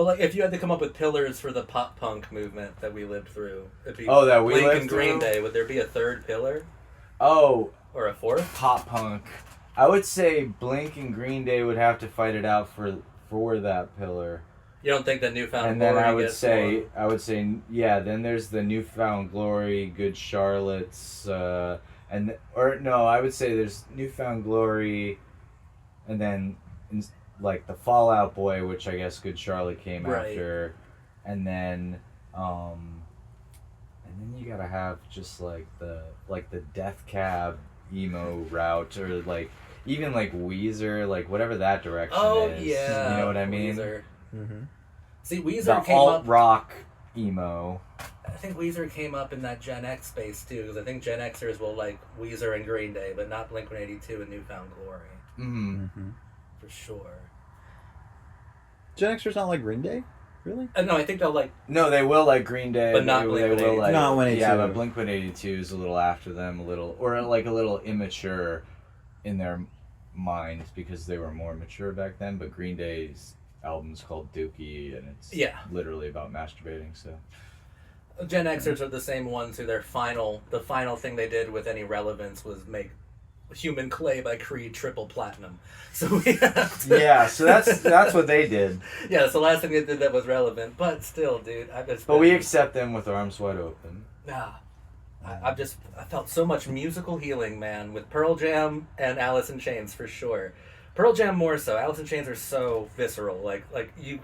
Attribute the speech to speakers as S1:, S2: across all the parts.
S1: But like, if you had to come up with pillars for the pop punk movement that we lived through, it'd be
S2: that we
S1: Blink
S2: lived
S1: and Green
S2: through?
S1: Day. Would there be a third pillar?
S2: Oh,
S1: Or a fourth?
S2: pop punk. I would say Blink and Green Day would have to fight it out for that pillar.
S1: You don't think that Newfound
S2: And
S1: Glory
S2: then I would say, yeah. Then there's the Newfound Glory, Good Charlotte's, I would say there's Newfound Glory, and then like the Fallout Boy, which I guess Good Charlotte came after, and then you gotta have just like the Death Cab emo route, or like even like Weezer, like whatever that direction is.
S1: Oh yeah,
S2: you know what I mean?
S1: Weezer.
S3: Mm-hmm.
S1: See, Weezer
S2: The
S1: came up.
S2: alt-rock emo.
S1: I think Weezer came up in that Gen X space too, because I think Gen Xers will like Weezer and Green Day, but not Blink-182 and Newfound Glory.
S2: Mm-hmm.
S1: For sure.
S3: Gen Xers not like Green Day? Really?
S1: No, I think they'll like.
S2: No, they will like Green Day,
S1: But not
S2: they
S1: Blink-182.
S2: will like,
S3: Not 182.
S2: Yeah, but Blink-182 is a little after them, or like a little immature in their minds because they were more mature back then. But Green Day's album's called Dookie, and it's literally about masturbating. So
S1: Gen Xers are the same ones who the final thing they did with any relevance was make Human Clay by Creed triple platinum. So we have to,
S2: yeah, so that's what they did.
S1: Yeah, it's the last thing they did that was relevant, but still, dude.
S2: But we accept them with arms wide open.
S1: Nah. I felt so much musical healing, man, with Pearl Jam and Alice in Chains for sure. Pearl Jam more so. Alice in Chains are so visceral. Like you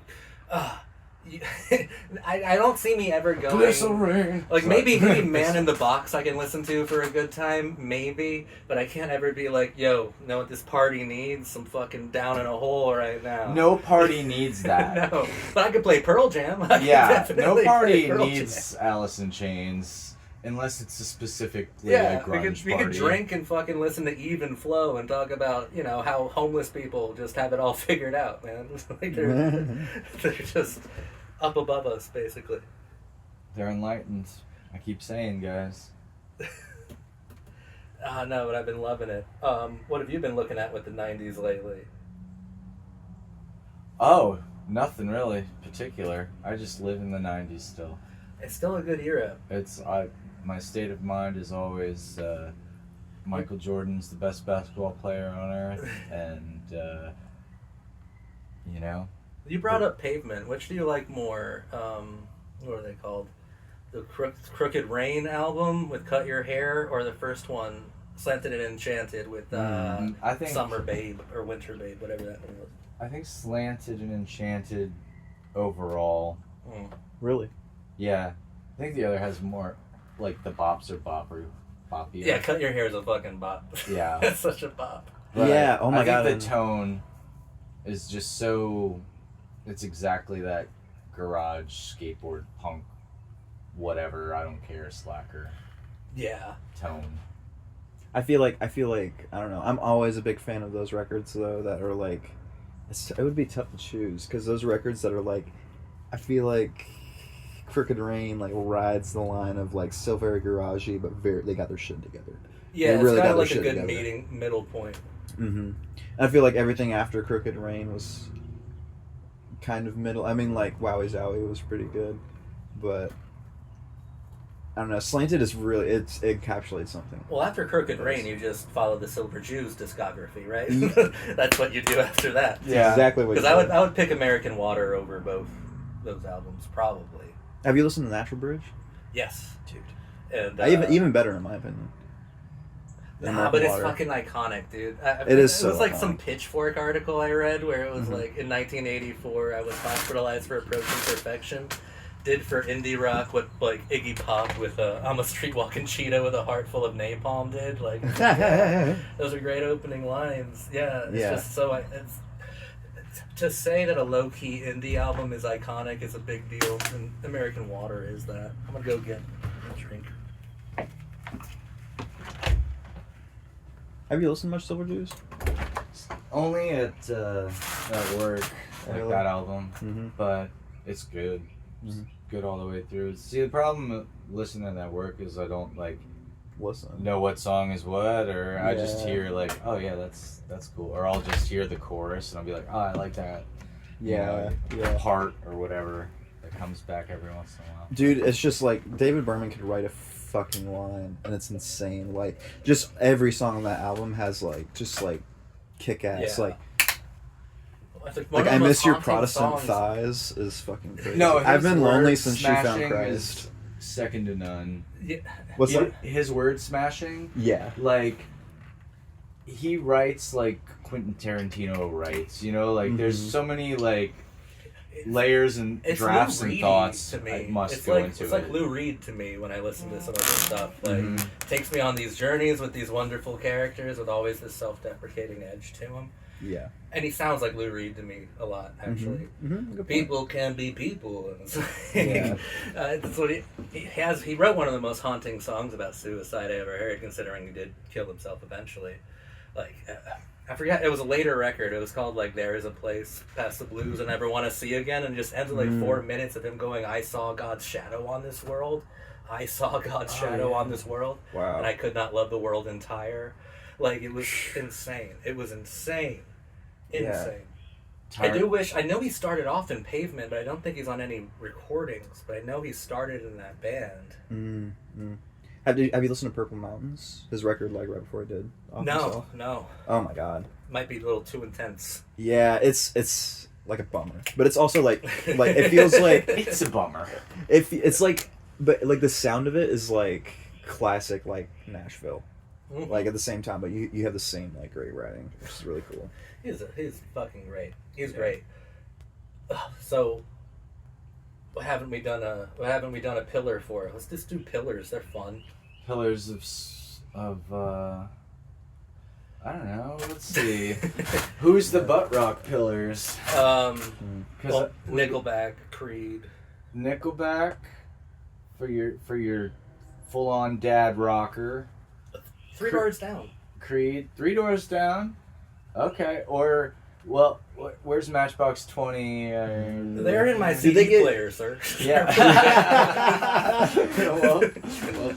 S1: I don't see me ever going.
S2: Glycerine.
S1: Like maybe Man in the Box I can listen to for a good time, maybe, but I can't ever be like, yo, know what this party needs? Some fucking down in a hole right now.
S2: No party needs that.
S1: No, but I could play Pearl Jam.
S2: Yeah, no party needs Alice in Chains. Unless it's a specifically a grunge
S1: we could drink and fucking listen to Even Flow and talk about, how homeless people just have it all figured out, man. Like they're just up above us, basically.
S2: They're enlightened. I keep saying, guys.
S1: No, but I've been loving it. What have you been looking at with the 90s lately?
S2: Oh, nothing really particular. I just live in the 90s still.
S1: It's still a good era.
S2: My state of mind is always Michael Jordan's the best basketball player on earth, and
S1: You brought up Pavement. Which do you like more? What are they called? The Crooked Rain album with Cut Your Hair, or the first one, Slanted and Enchanted with
S2: I think
S1: Summer Babe or Winter Babe, whatever that one was.
S2: I think Slanted and Enchanted overall.
S3: Really?
S2: Yeah, I think the other has more. Like the bops are boppy.
S1: Yeah, Cut Your Hair is a fucking bop.
S2: Yeah.
S1: It's such a bop.
S2: But
S3: yeah, oh my god.
S2: I think the tone is just so... It's exactly that garage, skateboard, punk, whatever, I don't care, slacker.
S1: Yeah.
S2: Tone.
S3: I feel like, I don't know, I'm always a big fan of those records, though, that are like... it would be tough to choose, because those records that are like... I feel like... Crooked Rain rides the line of still very garagey, but they got their shit together.
S1: Yeah,
S3: they really
S1: it's kind of
S3: got
S1: like
S3: their
S1: a good
S3: together.
S1: middle point.
S3: Mm-hmm. I feel like everything after Crooked Rain was kind of middle. I mean, Wowie Zowie was pretty good, but I don't know. Slanted is really it encapsulates something.
S1: Well, after Crooked Rain, you just follow the Silver Jews discography, right? That's what you do after that.
S3: Yeah, exactly what.
S1: Because I would pick American Water over both those albums, probably.
S3: Have you listened to Natural Bridge?
S1: Yes, dude. And
S3: even better in my opinion.
S1: Nah, but it's fucking iconic, dude.
S3: It is so
S1: It was like
S3: iconic.
S1: some Pitchfork article I read where it was in 1984 I was hospitalized for approaching perfection. Did for indie rock what Iggy Pop with I'm a street walking cheetah with a heart full of napalm did. Those are great opening lines. Yeah, it's just so to say that a low-key indie album is iconic is a big deal, and American Water is that. I'm gonna go get a drink.
S3: Have you listened to much Silver Jews?
S2: Only at work,
S3: Really?
S2: that album, but it's good. It's good all the way through. See, the problem with listening to that work is I don't know what song is what, or I just hear oh yeah, that's cool, or I'll just hear the chorus and I'll be like, oh, I like that.
S3: Yeah, yeah.
S2: Heart or whatever that comes back every once in a while.
S3: Dude, it's just like David Berman could write a fucking line, and it's insane. Like, just every song on that album has like just like kick ass.
S1: Yeah.
S3: Like I Miss Your Protestant
S1: songs.
S3: Thighs is fucking crazy.
S2: No,
S3: I've been
S2: word
S3: lonely since she found
S2: smashing
S3: Christ.
S2: is second to none.
S1: Yeah.
S3: What's that?
S2: His word smashing,
S3: Yeah.
S2: like he writes like Quentin Tarantino writes. You know, like there's so many like layers and
S1: It's
S2: drafts
S1: Lou
S2: and
S1: Reed
S2: thoughts
S1: to me.
S2: I must
S1: it's
S2: go
S1: like,
S2: into
S1: it's
S2: it.
S1: like Lou Reed to me when I listen to some of his stuff. Like, takes me on these journeys with these wonderful characters with always this self-deprecating edge to him.
S3: Yeah.
S1: And he sounds like Lou Reed to me a lot, actually.
S3: Good point.
S1: People can be people. And it's like,
S3: Yeah.
S1: that's what he has. He wrote one of the most haunting songs about suicide I ever heard, considering he did kill himself eventually. Like, I forget, it was a later record. It was called, like, There Is a Place Past the Blues I Never Want to See Again, and it just ends with, like, 4 minutes of him going, I saw God's shadow on this world. I saw God's shadow on this world.
S3: Wow.
S1: And I could not love the world entire. Like, it was insane. It was insane. Insane. I do wish, I know he started off in Pavement, but I don't think he's on any recordings, but I know he started in that band.
S3: Have you listened to Purple Mountains? His record, like right before he did. Himself?
S1: No.
S3: Oh my god.
S1: Might be a little too intense.
S3: Yeah, it's like a bummer, but it's also like it feels like
S2: It's a bummer.
S3: it's like, but like the sound of it is like classic like Nashville, like at the same time, but you have the same like great writing, which is really cool.
S1: He's fucking great. He's great. So, what haven't we done a pillar for? Let's just do pillars. They're fun.
S2: Pillars of I don't know. Let's see. Who's the butt rock pillars?
S1: Well, Nickelback, Creed.
S2: Nickelback for your full on dad rocker.
S1: Three Doors Down.
S2: Creed, 3 Doors Down. Okay, or well, where's Matchbox 20?
S1: They're in my
S3: Do
S1: CD
S3: they get-
S1: player, sir.
S2: Yeah. well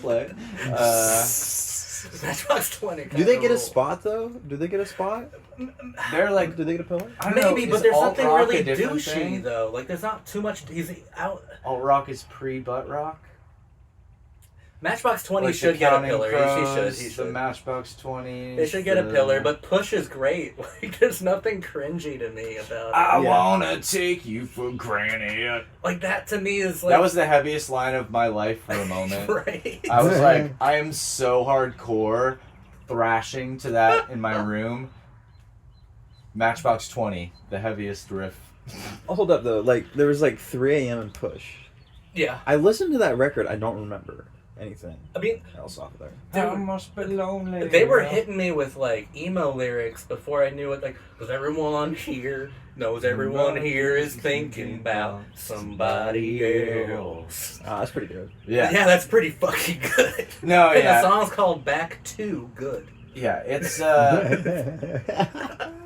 S2: played.
S1: Matchbox 20.
S3: Do they get a
S1: rule.
S3: spot though? Do they get a spot?
S2: They're like,
S3: Do they get a pillar?
S2: I don't know,
S1: Maybe, but
S2: is
S1: there's
S2: alt
S1: something
S2: rock
S1: really
S2: a different
S1: douchey
S2: thing?
S1: though. Like, there's not too much. He's out.
S2: Alt rock is pre-butt rock.
S1: Matchbox 20
S2: Like
S1: should
S2: the
S1: get a
S2: Counting
S1: pillar.
S2: Crows,
S1: He
S2: The
S1: should.
S2: Matchbox 20.
S1: They should get a pillar, but Push is great. Like, there's nothing cringy to me about it.
S2: I wanna take you for granted.
S1: Like, that to me is like...
S2: That was the heaviest line of my life for a moment.
S1: right.
S2: I was like, I am so hardcore thrashing to that in my room. Matchbox 20, the heaviest riff.
S3: Oh, hold up though. Like there was like 3 a.m. and Push.
S1: Yeah.
S3: I listened to that record. I don't remember anything
S1: I mean,
S3: else off of there.
S2: I must be lonely.
S1: they were hitting me with, like, emo lyrics before I knew it. Like, does everyone here knows everyone here is thinking about somebody else?
S3: That's pretty good.
S2: Yeah.
S1: Yeah, that's pretty fucking good.
S2: No,
S1: And
S2: yeah.
S1: the song's called Back to Good.
S2: Yeah, it's,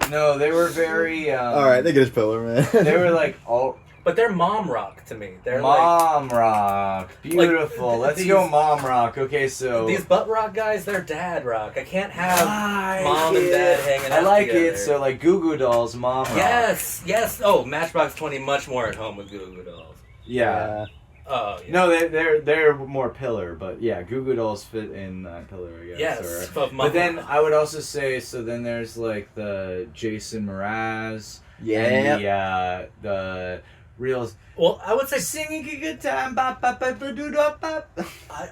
S2: no, they were very,
S3: All right, they get his pillar, man.
S2: they were like, alt
S1: But they're mom rock to me. They're
S2: mom rock. Beautiful.
S1: like,
S2: Let's
S1: these-
S2: go mom rock. Okay, so.
S1: like, these butt rock guys, they're dad rock. I can't have
S2: I
S1: mom and dad hanging out
S2: I like
S1: together.
S2: it. So, like, Goo Goo Dolls, mom rock.
S1: Yes. Oh, Matchbox 20, much more at home with Goo Goo Dolls.
S2: Yeah.
S1: Oh, yeah.
S2: No, they're more pillar, but yeah, Goo Goo Dolls fit in that pillar, I guess.
S1: Yes.
S2: Or-
S1: Of mom
S2: but then
S1: rock.
S2: I would also say, so then there's like the Jason Mraz.
S3: Yeah.
S2: And the real.
S1: Well, I would say
S2: Singing a good time. Bop, bop, bop, bop, doo, dop, bop.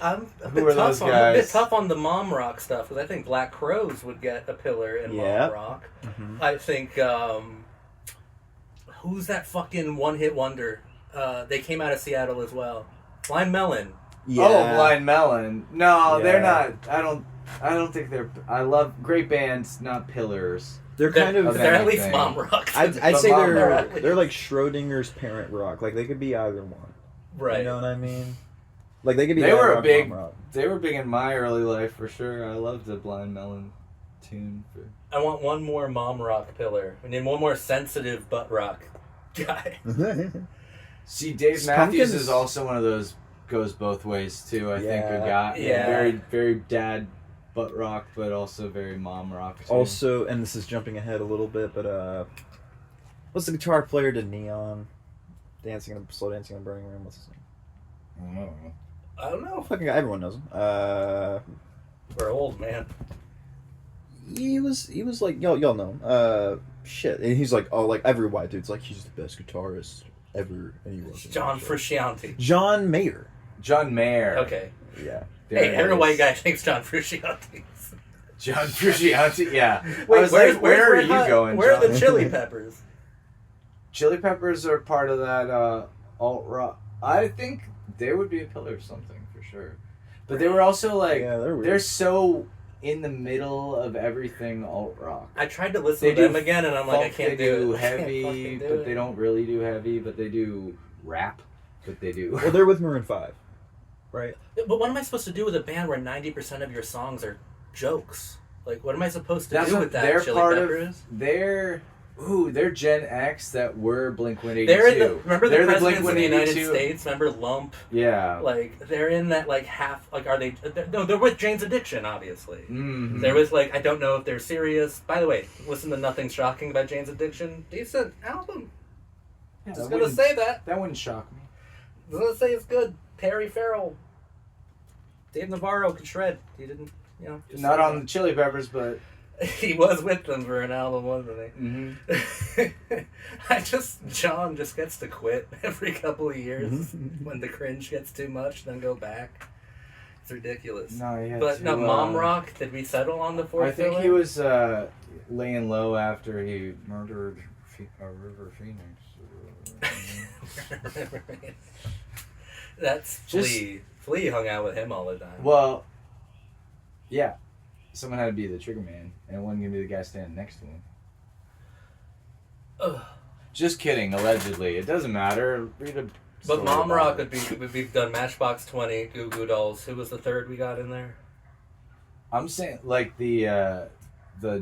S1: I'm a
S2: Who
S1: bit
S2: are those
S1: tough on a bit
S2: guys?
S1: tough on the mom rock stuff because I think Black Crows would get a pillar in
S3: Yeah.
S1: mom rock.
S3: Mhm.
S1: I think who's that fucking one-hit wonder? They came out of Seattle as well. Blind Melon.
S3: Yeah.
S2: Oh, Blind Melon. No,
S3: Yeah.
S2: they're not. I don't think they're. I love great bands, not pillars.
S3: They're kind of.
S1: They're at least
S2: anything.
S1: mom rock.
S3: I'd
S2: But
S3: say
S2: mom
S3: they're
S1: rock.
S3: like Schrodinger's parent rock. Like they could be either one.
S1: right.
S3: You know what I mean? Like they could be.
S2: They
S3: dad
S2: were a
S3: rock,
S2: big-
S3: mom rock.
S2: They were big in my early life for sure. I loved the Blind Melon tune.
S1: I want one more mom rock pillar. We need one more sensitive butt rock guy.
S2: See, Dave
S3: Pumpkins-
S2: Matthews is also one of those goes both ways too. I think a guy,
S1: Yeah.
S2: very very dad butt rock, but also very mom rock too.
S3: Also, and this is jumping ahead a little bit, but What's the guitar player to Neon? Slow dancing in a burning room. What's his name?
S1: I don't know.
S3: Fucking guy. Everyone knows him.
S1: We're old, man.
S3: He was like y'all know him. Shit, and he's like, oh, like every white dude's like, he's the best guitarist ever, and he was
S1: John Frusciante.
S3: John Mayer.
S2: John Mayer.
S3: Yeah.
S2: There
S1: Hey,
S2: it
S1: every
S2: is.
S1: white guy thinks John Frusciante.
S2: John Frusciante. Yeah.
S1: Wait,
S2: I was like, where are you going?
S1: Where are
S2: John?
S1: the Chili Peppers?
S2: Chili Peppers are part of that alt rock. I think they would be a pillar of something for sure. But they were also like,
S3: Yeah, they're weird.
S2: they're so in the middle of everything alt rock.
S1: I tried to listen
S2: They
S1: to them
S2: do
S1: again, and I'm like, I can't
S2: They
S1: do
S2: do
S1: it. I can't
S2: heavy,
S1: fucking do
S2: but
S1: it.
S2: they don't really do heavy. But they do rap. But they do.
S3: Well, they're with Maroon 5, right?
S1: But what am I supposed to do with a band where 90% of your songs are jokes? Like, what am I supposed to
S2: That's
S1: do
S2: what
S1: with that,
S2: they're
S1: Chili
S2: part
S1: Peppers?
S2: of. They're Gen X that were Blink-182.
S1: They're in the, remember the
S2: They're
S1: presidents of the United
S2: Blink-182.
S1: States? Remember Lump?
S2: Yeah.
S1: Like, they're in that, like, half... Like, are they... No, they're with Jane's Addiction, obviously.
S2: Mm-hmm.
S1: There was, like, I don't know if they're serious. By the way, listen to Nothing Shocking about Jane's Addiction. Decent album.
S2: Yeah,
S1: Just
S2: that
S1: gonna
S2: wouldn't-
S1: say that.
S2: That wouldn't shock me.
S1: I'm gonna say it's good. Perry Farrell. Dave Navarro can shred. He didn't, just
S2: Not
S1: say
S2: on the Chili Peppers, but
S1: that. He was with them for an album, wasn't he? John just gets to quit every couple of years when the cringe gets too much, then go back. It's ridiculous.
S2: no, he had
S1: But
S2: to,
S1: no, Mom Rock, did we settle on the fourth
S2: I think
S1: filler?
S2: he was laying low after he murdered River Phoenix.
S1: That's
S2: Just-
S1: Flea. Flea hung out with him all the time.
S2: Well, yeah. Someone had to be the trigger man, and it wasn't going to be the guy standing next to him.
S1: Ugh.
S2: Just kidding, allegedly. It doesn't matter. Read a
S1: But
S2: story
S1: Mom
S2: about
S1: Rock
S2: it.
S1: we've done Matchbox 20, Goo Goo Dolls. Who was the third we got in there?
S2: I'm saying, like, the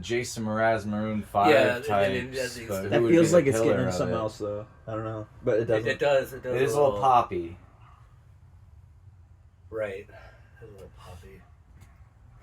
S2: Jason Mraz Maroon 5
S1: Yeah,
S2: types.
S1: it-
S2: but who
S3: That
S2: would
S3: feels
S2: be
S3: like
S2: the
S3: it's getting
S2: pillar
S3: into
S2: of
S3: something
S2: it?
S3: else, though. I don't know, but it doesn't.
S1: It does. It does.
S2: It is a little poppy.
S1: Right. A little poppy.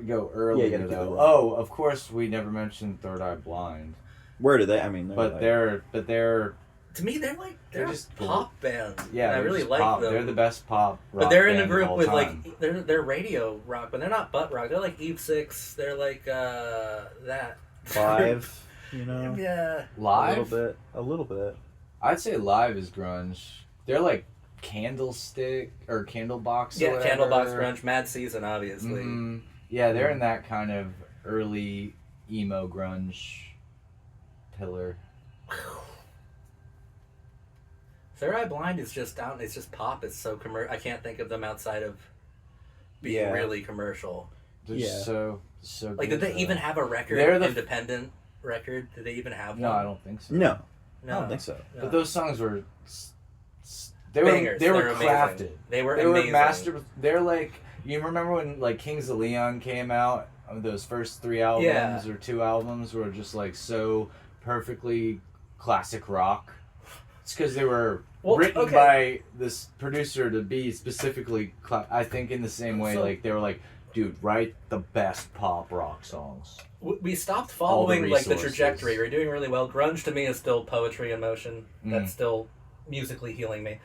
S2: Go earlier,
S3: gotta do
S2: though.
S3: it.
S2: Oh, of course, we never mentioned Third Eye Blind.
S3: Where do they? I mean,
S2: But
S3: like,
S2: they're
S1: To me, they're
S2: They're
S1: just
S2: just
S1: pop band.
S2: yeah,
S1: I
S2: they're
S1: really
S2: just
S1: like
S2: pop.
S1: them.
S2: They're the best pop rock
S1: But they're in a
S2: band of
S1: group
S2: all
S1: with
S2: time.
S1: like they're radio rock, but they're not butt rock. They're like Eve 6. They're like that.
S3: 5, you know,
S1: Yeah.
S2: Live.
S3: a little bit.
S2: I'd say Live is grunge. They're like Candlestick or Candlebox.
S1: Yeah,
S2: or whatever.
S1: Candlebox Grunge, Mad Season, obviously.
S2: Mhm. Yeah, they're in that kind of early emo grunge pillar.
S1: Third Eye Blind is just down. It's just pop. It's so commercial. I can't think of them outside of being
S3: Yeah.
S1: really commercial.
S2: They're
S3: Yeah.
S2: so
S1: Like,
S2: good,
S1: did they
S2: though.
S1: even have a record?
S2: They're the-
S1: independent record? Did they even have
S2: No,
S1: one?
S2: I don't think so.
S3: No,
S1: No,
S3: I don't think so.
S1: no.
S2: But those songs were
S1: Bangers.
S2: they were
S1: They're amazing.
S2: crafted.
S1: They were
S2: They
S1: amazing.
S2: were master. They're like, you remember when like Kings of Leon came out? Those first 3 albums or 2 albums were just like so perfectly classic rock. It's because they were written by this producer to be specifically, I think, in the same way.
S1: So-
S2: Like they were like, dude, write the best pop rock songs.
S1: We stopped
S2: All the
S1: following like the
S2: resources.
S1: trajectory. We're doing really well. Grunge to me is still poetry in motion.
S2: Mm.
S1: That's still musically healing me.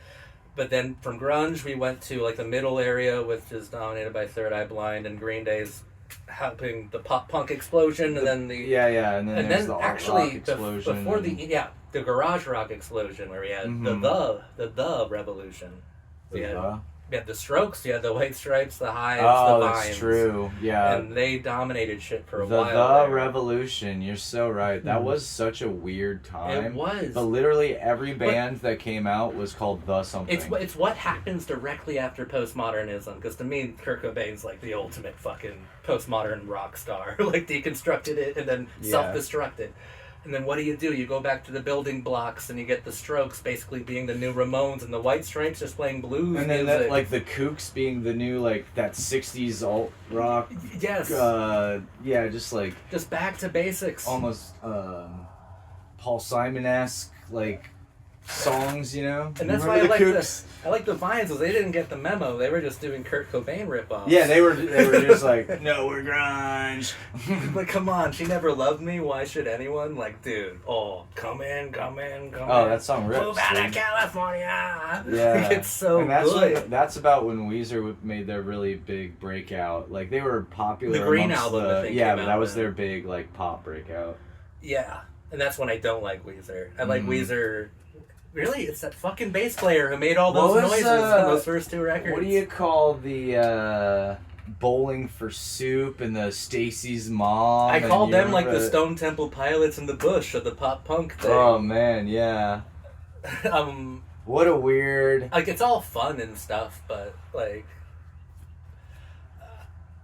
S1: But then from grunge, we went to like the middle area, which is dominated by Third Eye Blind and Green Day's helping the pop punk explosion, and then the
S2: Yeah, and then
S1: and
S2: there's
S1: then
S2: the alt
S1: actually
S2: rock explosion.
S1: before the garage rock explosion, where we had
S2: Mhm.
S1: the revolution. We had
S2: the
S1: the Strokes, you had the White Stripes, the Hives,
S2: oh,
S1: the
S2: that's
S1: Vines.
S2: true. Yeah,
S1: And they dominated shit for a
S2: the
S1: while. there.
S2: revolution. You're so right. That was such a weird time.
S1: It was.
S2: But literally every band that came out was called the something.
S1: It's what happens directly after postmodernism, because to me, Kurt Cobain's like the ultimate fucking postmodern rock star. Like, deconstructed it and then
S3: Yeah.
S1: self-destructed. And then what do? You go back to the building blocks and you get the Strokes basically being the new Ramones and the White Stripes just playing blues
S2: and then
S1: music.
S2: that, like the Kooks being the new like that 60s alt rock.
S1: Yes.
S2: Yeah, just like
S1: Just back to basics.
S2: almost Paul Simon-esque like songs, you know.
S1: And that's why I like the Vines, was they didn't get the memo. They were just doing Kurt Cobain ripoffs.
S2: Yeah, they were just like, no, we're grunge.
S1: But come on, She Never Loved Me. Why should anyone? Like, dude, come in.
S2: Oh, that song rips.
S1: Move out of California.
S2: Yeah,
S1: It's so
S2: and that's
S1: good.
S2: That's about when Weezer made their really big breakout. Like they were popular.
S1: The Green
S2: amongst
S1: album, I think,
S2: yeah,
S1: came
S2: but
S1: out
S2: that was
S1: then.
S2: their big like pop breakout.
S1: Yeah, and that's when I don't like Weezer. I like Weezer. Really, it's that fucking bass player who made all those noises in those first two records.
S2: What do you call the Bowling for Soup and the Stacy's Mom?
S1: I call them like the Stone Temple Pilots in the Bush of the pop punk thing.
S2: Oh man, yeah. What a weird.
S1: Like it's all fun and stuff, but like.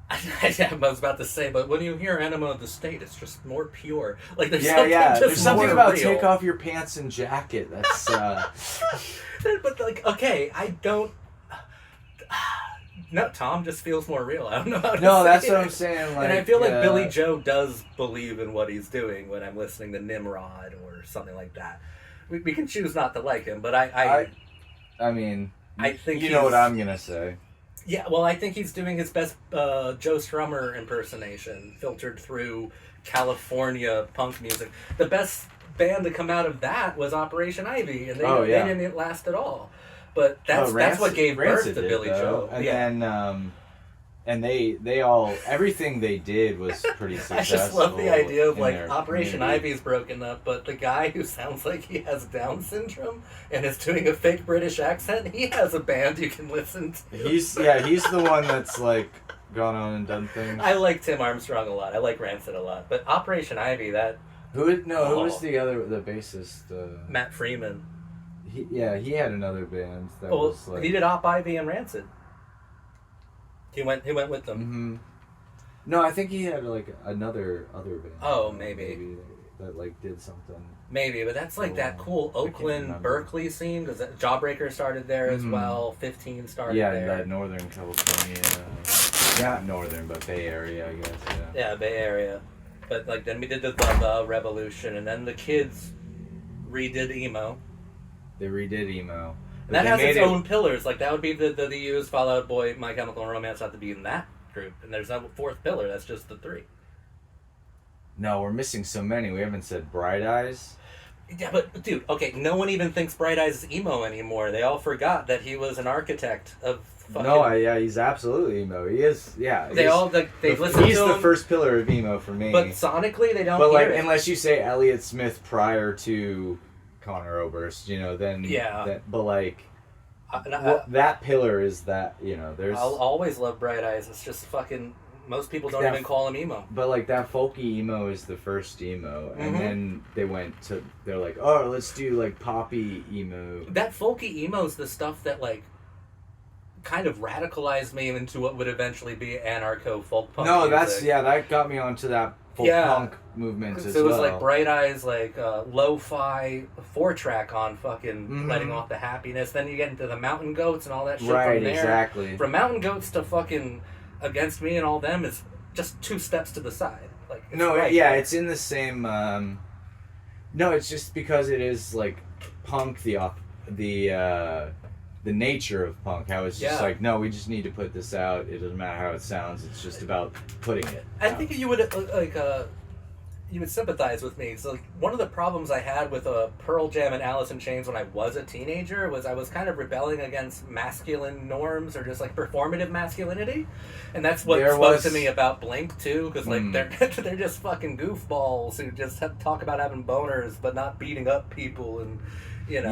S1: I was about to say, but when you hear Enema of the State, it's just more pure. Like there's something just
S2: There's something
S1: more
S2: about
S1: real.
S2: take off your pants and jacket. That's.
S1: But like, okay, I don't. No, Tom just feels more real. I don't know how to
S2: No,
S1: say
S2: that's
S1: it.
S2: what I'm saying. Like,
S1: And I feel like Billy Joe does believe in what he's doing when I'm listening to Nimrod or something like that. We can choose not to like him, but I
S2: mean,
S1: I think
S2: you know what I'm gonna say.
S1: Yeah, well, I think he's doing his best Joe Strummer impersonation, filtered through California punk music. The best band to come out of that was Operation Ivy, and they didn't last at all. But that's what gave birth to Billy Joe.
S2: And then, and they all, everything they did was pretty successful.
S1: I just love the idea of like
S2: their
S1: Operation
S2: community.
S1: Ivy's broken up, but the guy who sounds like he has Down syndrome and is doing a fake British accent, he has a band you can listen to.
S2: He's the one that's like gone on and done things.
S1: I like Tim Armstrong a lot. I like Rancid a lot, but Operation Ivy,
S2: Who was the bassist?
S1: Matt Freeman.
S2: He had another band that was like.
S1: He did Op Ivy and Rancid. He went with them.
S2: Mm-hmm. No, I think he had like another band.
S1: Oh, maybe
S2: that like did something.
S1: Maybe, but that's like that cool Oakland, Berkeley scene, because Jawbreaker started there as well. 15 started there.
S2: Yeah, that Northern California. Not Northern, but Bay Area, I guess.
S1: Yeah, Bay Area. But like then we did the Revolution, and then the Kids redid emo.
S2: They redid emo.
S1: That has its own pillars. Like that would be the Used, Fall Out Boy, My Chemical Romance have to be in that group, and there's no fourth pillar. That's just the three.
S2: No, we're missing so many. We haven't said Bright Eyes.
S1: Yeah, but dude, okay, no one even thinks Bright Eyes is emo anymore. They all forgot that he was an architect of fucking...
S2: No, he's absolutely emo. He is, yeah.
S1: They listen to him.
S2: He's the first pillar of emo for me.
S1: But sonically, they don't
S2: But
S1: hear it.
S2: unless you say Elliott Smith prior to Conor Oberst, then...
S1: Yeah.
S2: that pillar is that, there's...
S1: I'll always love Bright Eyes. It's just fucking... Most people don't even call him emo.
S2: But like that folky emo is the first emo, and then they're like, oh, let's do like poppy emo.
S1: That folky emo is the stuff that like kind of radicalized me into what would eventually be anarcho folk punk.
S2: No,
S1: music.
S2: that got me onto that folk punk movement as well.
S1: So it was like Bright Eyes, like lo-fi 4-track on fucking letting off the happiness. Then you get into the Mountain Goats and all that shit
S2: right,
S1: from there.
S2: Exactly.
S1: From Mountain Goats to fucking Against Me and all them is just 2 steps to the side. Like
S2: it's in the same. No, it's just because it is like punk, the nature of punk. How it's just like, no, we just need to put this out. It doesn't matter how it sounds. It's just about putting it.
S1: I think you would you would sympathize with me. So like, one of the problems I had with Pearl Jam and Alice in Chains when I was a teenager was I was kind of rebelling against masculine norms or just like performative masculinity, and that's what spoke to me about Blink too, because like they're just fucking goofballs who just talk about having boners but not beating up people and. But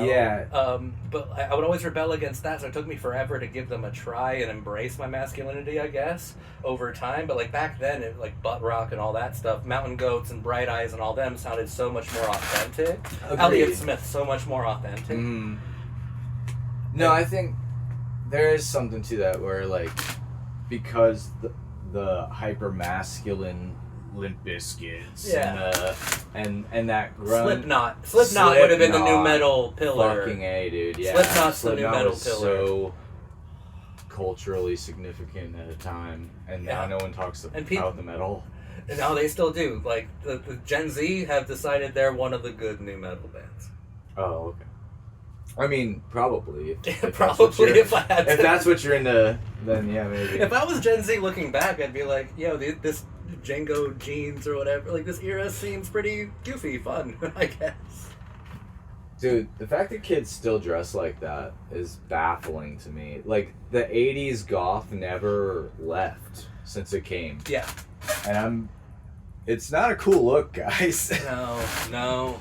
S1: I would always rebel against that, so it took me forever to give them a try and embrace my masculinity, I guess, over time. But like back then, it like butt rock and all that stuff, Mountain Goats and Bright Eyes and all them sounded so much more authentic.
S2: Agreed.
S1: Elliott Smith so much more authentic.
S2: No, I think there is something to that where like because the hyper masculine Limp Bizkits and that grunge
S1: Slipknot would have been the new metal pillar.
S2: Fucking A, dude. Yeah.
S1: Slipknot's the new metal pillar.
S2: So culturally significant at a time, and now no one talks about the metal.
S1: No, they still do. Like the Gen Z have decided they're one of the good new metal bands.
S2: Oh, okay. I mean, probably.
S1: Probably if I had to.
S2: If that's what you're into, then yeah, maybe.
S1: If I was Gen Z looking back, I'd be like, yo, this Django jeans or whatever, like this era seems pretty goofy, fun, I guess.
S2: Dude, the fact that kids still dress like that is baffling to me. Like, the 80s goth never left since it came.
S1: Yeah.
S2: And it's not a cool look, guys.
S1: No.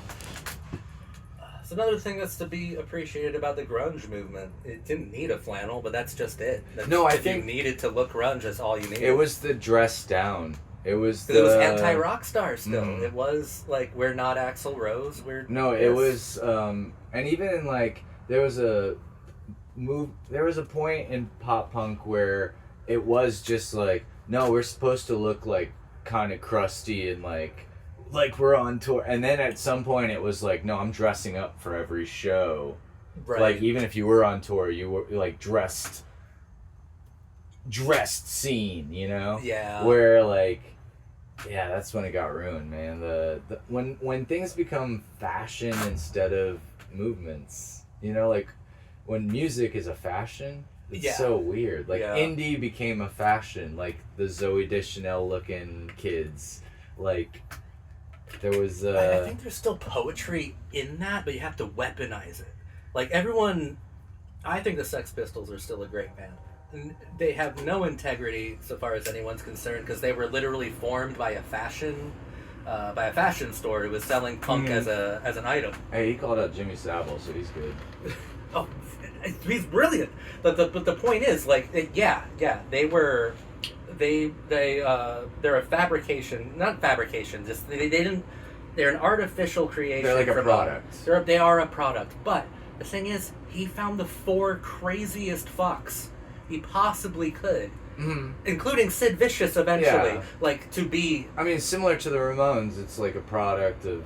S1: It's another thing that's to be appreciated about the grunge movement. It didn't need a flannel, but that's just it. I think you needed to look grunge, that's all you needed.
S2: It was the dress down. It was
S1: it was anti-rock star still. It was like, we're not Axl Rose.
S2: It was, and even in like, there was a point in pop punk where it was just like, no, we're supposed to look like kind of crusty and like we're on tour. And then at some point it was like, no, I'm dressing up for every show. Right. Like, even if you were on tour, you were like dressed scene, you know?
S1: Yeah.
S2: Where like, yeah, that's when it got ruined, man. When things become fashion instead of movements, you know, like when music is a fashion, it's so weird. Like, indie became a fashion, like the Zooey Deschanel looking kids. Like, there was
S1: I think there's still poetry in that, but you have to weaponize it. Like, everyone, I think the Sex Pistols are still a great band. And they have no integrity so far as anyone's concerned, because they were literally formed by a fashion store who was selling punk as an item.
S2: Hey, he called out Jimmy Savile, so he's good.
S1: Oh, he's brilliant. But the point is, like, they're a fabrication, not fabrication. Just they're an artificial creation.
S2: They're like a product.
S1: They are a product. But the thing is, he found the 4 craziest fucks he possibly could, including Sid Vicious eventually.
S2: Yeah.
S1: Like, to be...
S2: I mean, similar to the Ramones, it's like a product of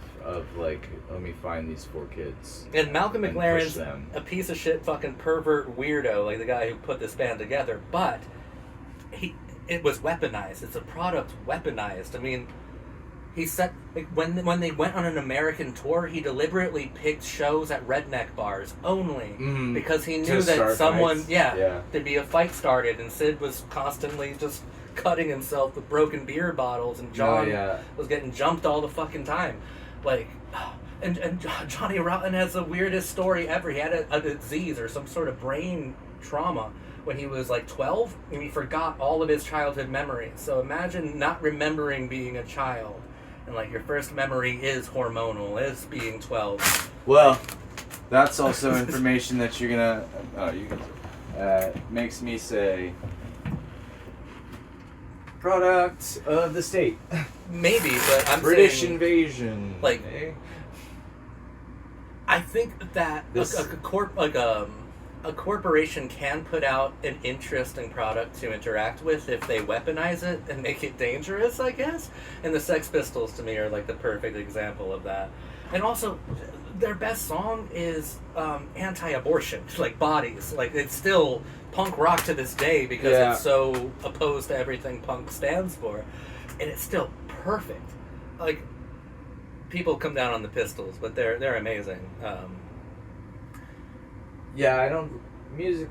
S2: like, let me find these 4 kids.
S1: And Malcolm McLaren's a piece of shit fucking pervert weirdo, like the guy who put this band together, but it was weaponized. It's a product weaponized. I mean, he said, like, when they went on an American tour, he deliberately picked shows at redneck bars only, because he knew that someone, there'd be a fight started, and Sid was constantly just cutting himself with broken beer bottles, and John was getting jumped all the fucking time. Like, and Johnny Rotten has the weirdest story ever. He had a disease or some sort of brain trauma when he was like 12, and he forgot all of his childhood memories. So imagine not remembering being a child, and like your first memory is hormonal, is being 12.
S2: Well, that's also information that you're gonna. Makes me say, product of the state.
S1: Maybe, but I'm
S2: British
S1: saying,
S2: invasion.
S1: Like, I think that a corporation can put out an interesting product to interact with if they weaponize it and make it dangerous, I guess. And the Sex Pistols, to me, are like the perfect example of that. And also, their best song is anti-abortion, like Bodies. Like, it's still punk rock to this day because it's so opposed to everything punk stands for. And it's still perfect. Like, people come down on the Pistols, but they're amazing.
S2: Music,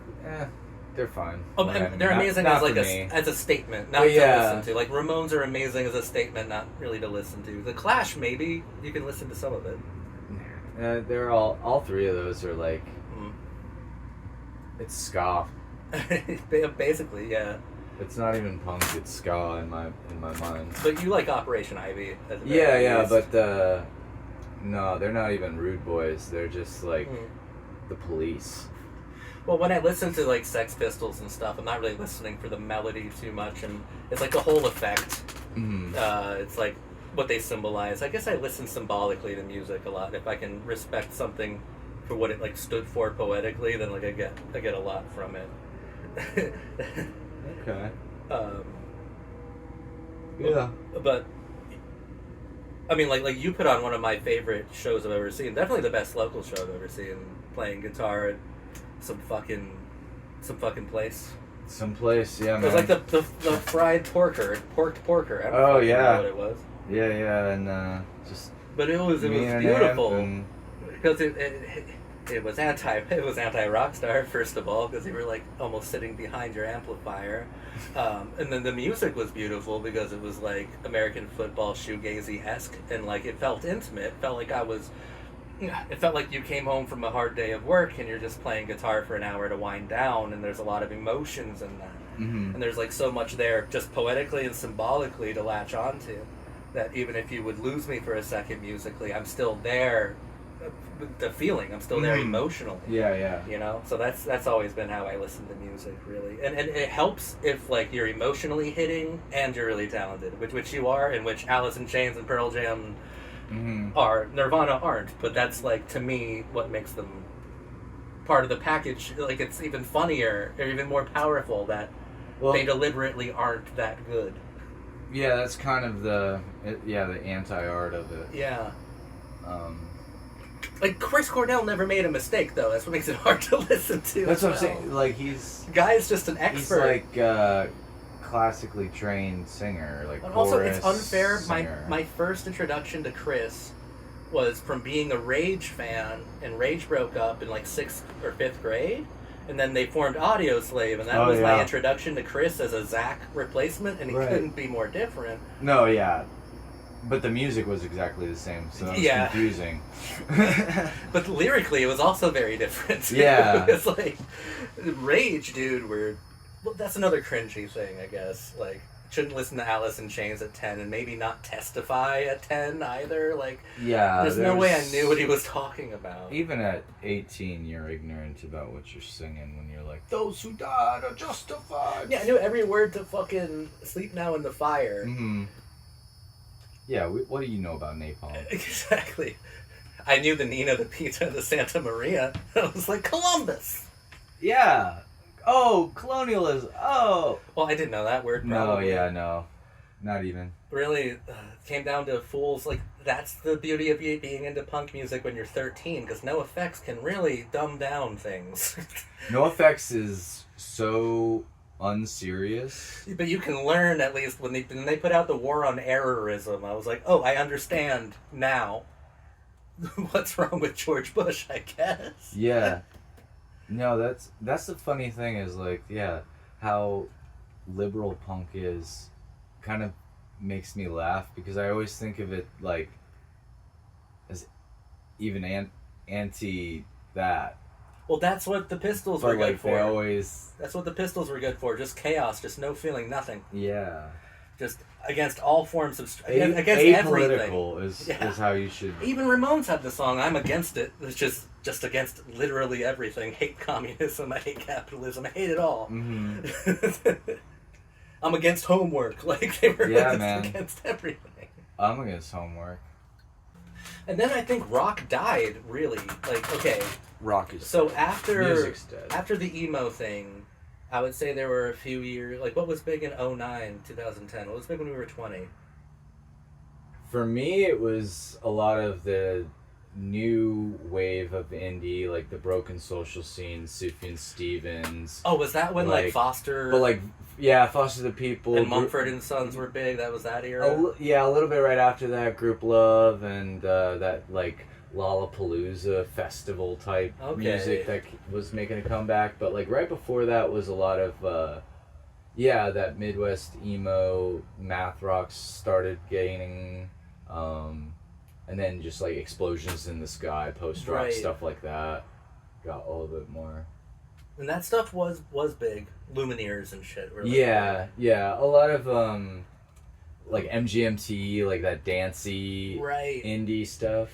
S2: they're fine.
S1: Oh, they're amazing as like as a statement, not to listen to. Like, Ramones are amazing as a statement, not really to listen to. The Clash, maybe you can listen to some of it.
S2: They're all 3 of those are like, it's ska.
S1: Basically, yeah.
S2: It's not even punk; it's ska in my mind.
S1: But you like Operation Ivy? As
S2: but no, they're not even Rude Boys. They're just like the Police.
S1: Well, when I listen to like Sex Pistols and stuff, I'm not really listening for the melody too much, and it's like the whole effect. It's like what they symbolize. I guess I listen symbolically to music a lot. If I can respect something for what it like stood for poetically, then like I get a lot from it.
S2: Okay.
S1: But I mean, like you put on one of my favorite shows I've ever seen. Definitely the best local show I've ever seen. Playing guitar at some fucking place.
S2: Someplace, yeah, man.
S1: It was like the fried porker. I don't know what it was.
S2: Yeah, and just.
S1: But it was beautiful because it it was anti Rockstar, first of all, because you were like almost sitting behind your amplifier, and then the music was beautiful because it was like American football shoegazy-esque, and like it felt intimate. It felt like you came home from a hard day of work and you're just playing guitar for an hour to wind down, and there's a lot of emotions in that.
S2: Mm-hmm.
S1: And there's like so much there just poetically and symbolically to latch onto, that even if you would lose me for a second musically, I'm still there. The feeling, I'm still there emotionally.
S2: Yeah.
S1: You know, so that's always been how I listen to music, really. And it helps if like you're emotionally hitting and you're really talented, which you are, and which Alice in Chains and Pearl Jam are. Nirvana aren't, but that's like, to me, what makes them part of the package. Like, it's even funnier or even more powerful that they deliberately aren't that good.
S2: Yeah, that's kind of the anti-art of it.
S1: Yeah. Like, Chris Cornell never made a mistake, though. That's what makes it hard to listen to.
S2: That's what I'm saying. Like, he's...
S1: Guy's just an expert.
S2: He's like classically trained singer, like
S1: and
S2: chorus
S1: also, it's unfair.
S2: Singer.
S1: My first introduction to Chris was from being a Rage fan, and Rage broke up in like 6th or 5th grade, and then they formed Audioslave, and that was my introduction to Chris as a Zach replacement, and he couldn't be more different.
S2: No, yeah. But the music was exactly the same, so it was confusing.
S1: But lyrically, it was also very different.
S2: Yeah.
S1: It's like, Rage, dude, well, that's another cringy thing, I guess. Like, shouldn't listen to Alice in Chains at 10, and maybe not Testify at 10 either. Like, there's no way I knew what he was talking about.
S2: Even at 18, you're ignorant about what you're singing when you're like, those who died are justified.
S1: Yeah, I knew every word to fucking Sleep Now in the Fire.
S2: Mm-hmm. Yeah, what do you know about napalm?
S1: Exactly. I knew the Nina, the Pita, the Santa Maria. I was like, Columbus!
S2: Yeah. Oh, colonialism. Oh.
S1: Well, I didn't know that word, probably.
S2: No, yeah, no. Not even.
S1: Really, came down to fools. Like, that's the beauty of being into punk music when you're 13, because NoFX can really dumb down things.
S2: NoFX is so unserious.
S1: But you can learn, at least, when they put out the War on Errorism, I was like, oh, I understand now what's wrong with George Bush, I guess.
S2: Yeah. No, that's the funny thing is, like, how liberal punk is kind of makes me laugh, because I always think of it, like, as even anti that.
S1: Well, that's what the Pistols were good for. That's what the Pistols were good for. Just chaos, just no feeling, nothing.
S2: Yeah.
S1: Just against all forms of... against everything.
S2: Apolitical is how you should...
S1: Even Ramones had the song, I'm Against It. It's just against literally everything. Hate communism, I hate capitalism, I hate it all.
S2: Mm-hmm.
S1: I'm against homework. Like, they were against everything.
S2: I'm against homework.
S1: And then I think rock died, really. Like, okay...
S2: Rock is
S1: so
S2: dead.
S1: after
S2: Music's dead.
S1: After the emo thing, I would say there were a few years, like, what was big in 2009, 2010? What was big when we were 20?
S2: For me, it was a lot of the new wave of indie, like the Broken Social Scene, Sufjan Stevens.
S1: Oh, was that when, like Foster...
S2: But, like, yeah, Foster the People.
S1: And Mumford & Sons were big? That was that era?
S2: A little bit right after that, Group Love, and that, like, Lollapalooza festival type music that was making a comeback. But, like, right before that was a lot of that Midwest emo math rock started gaining, and then just like Explosions in the Sky, post rock stuff like that got a little bit more.
S1: And that stuff was big. Lumineers and shit were
S2: a lot of like MGMT, like that dancey indie stuff.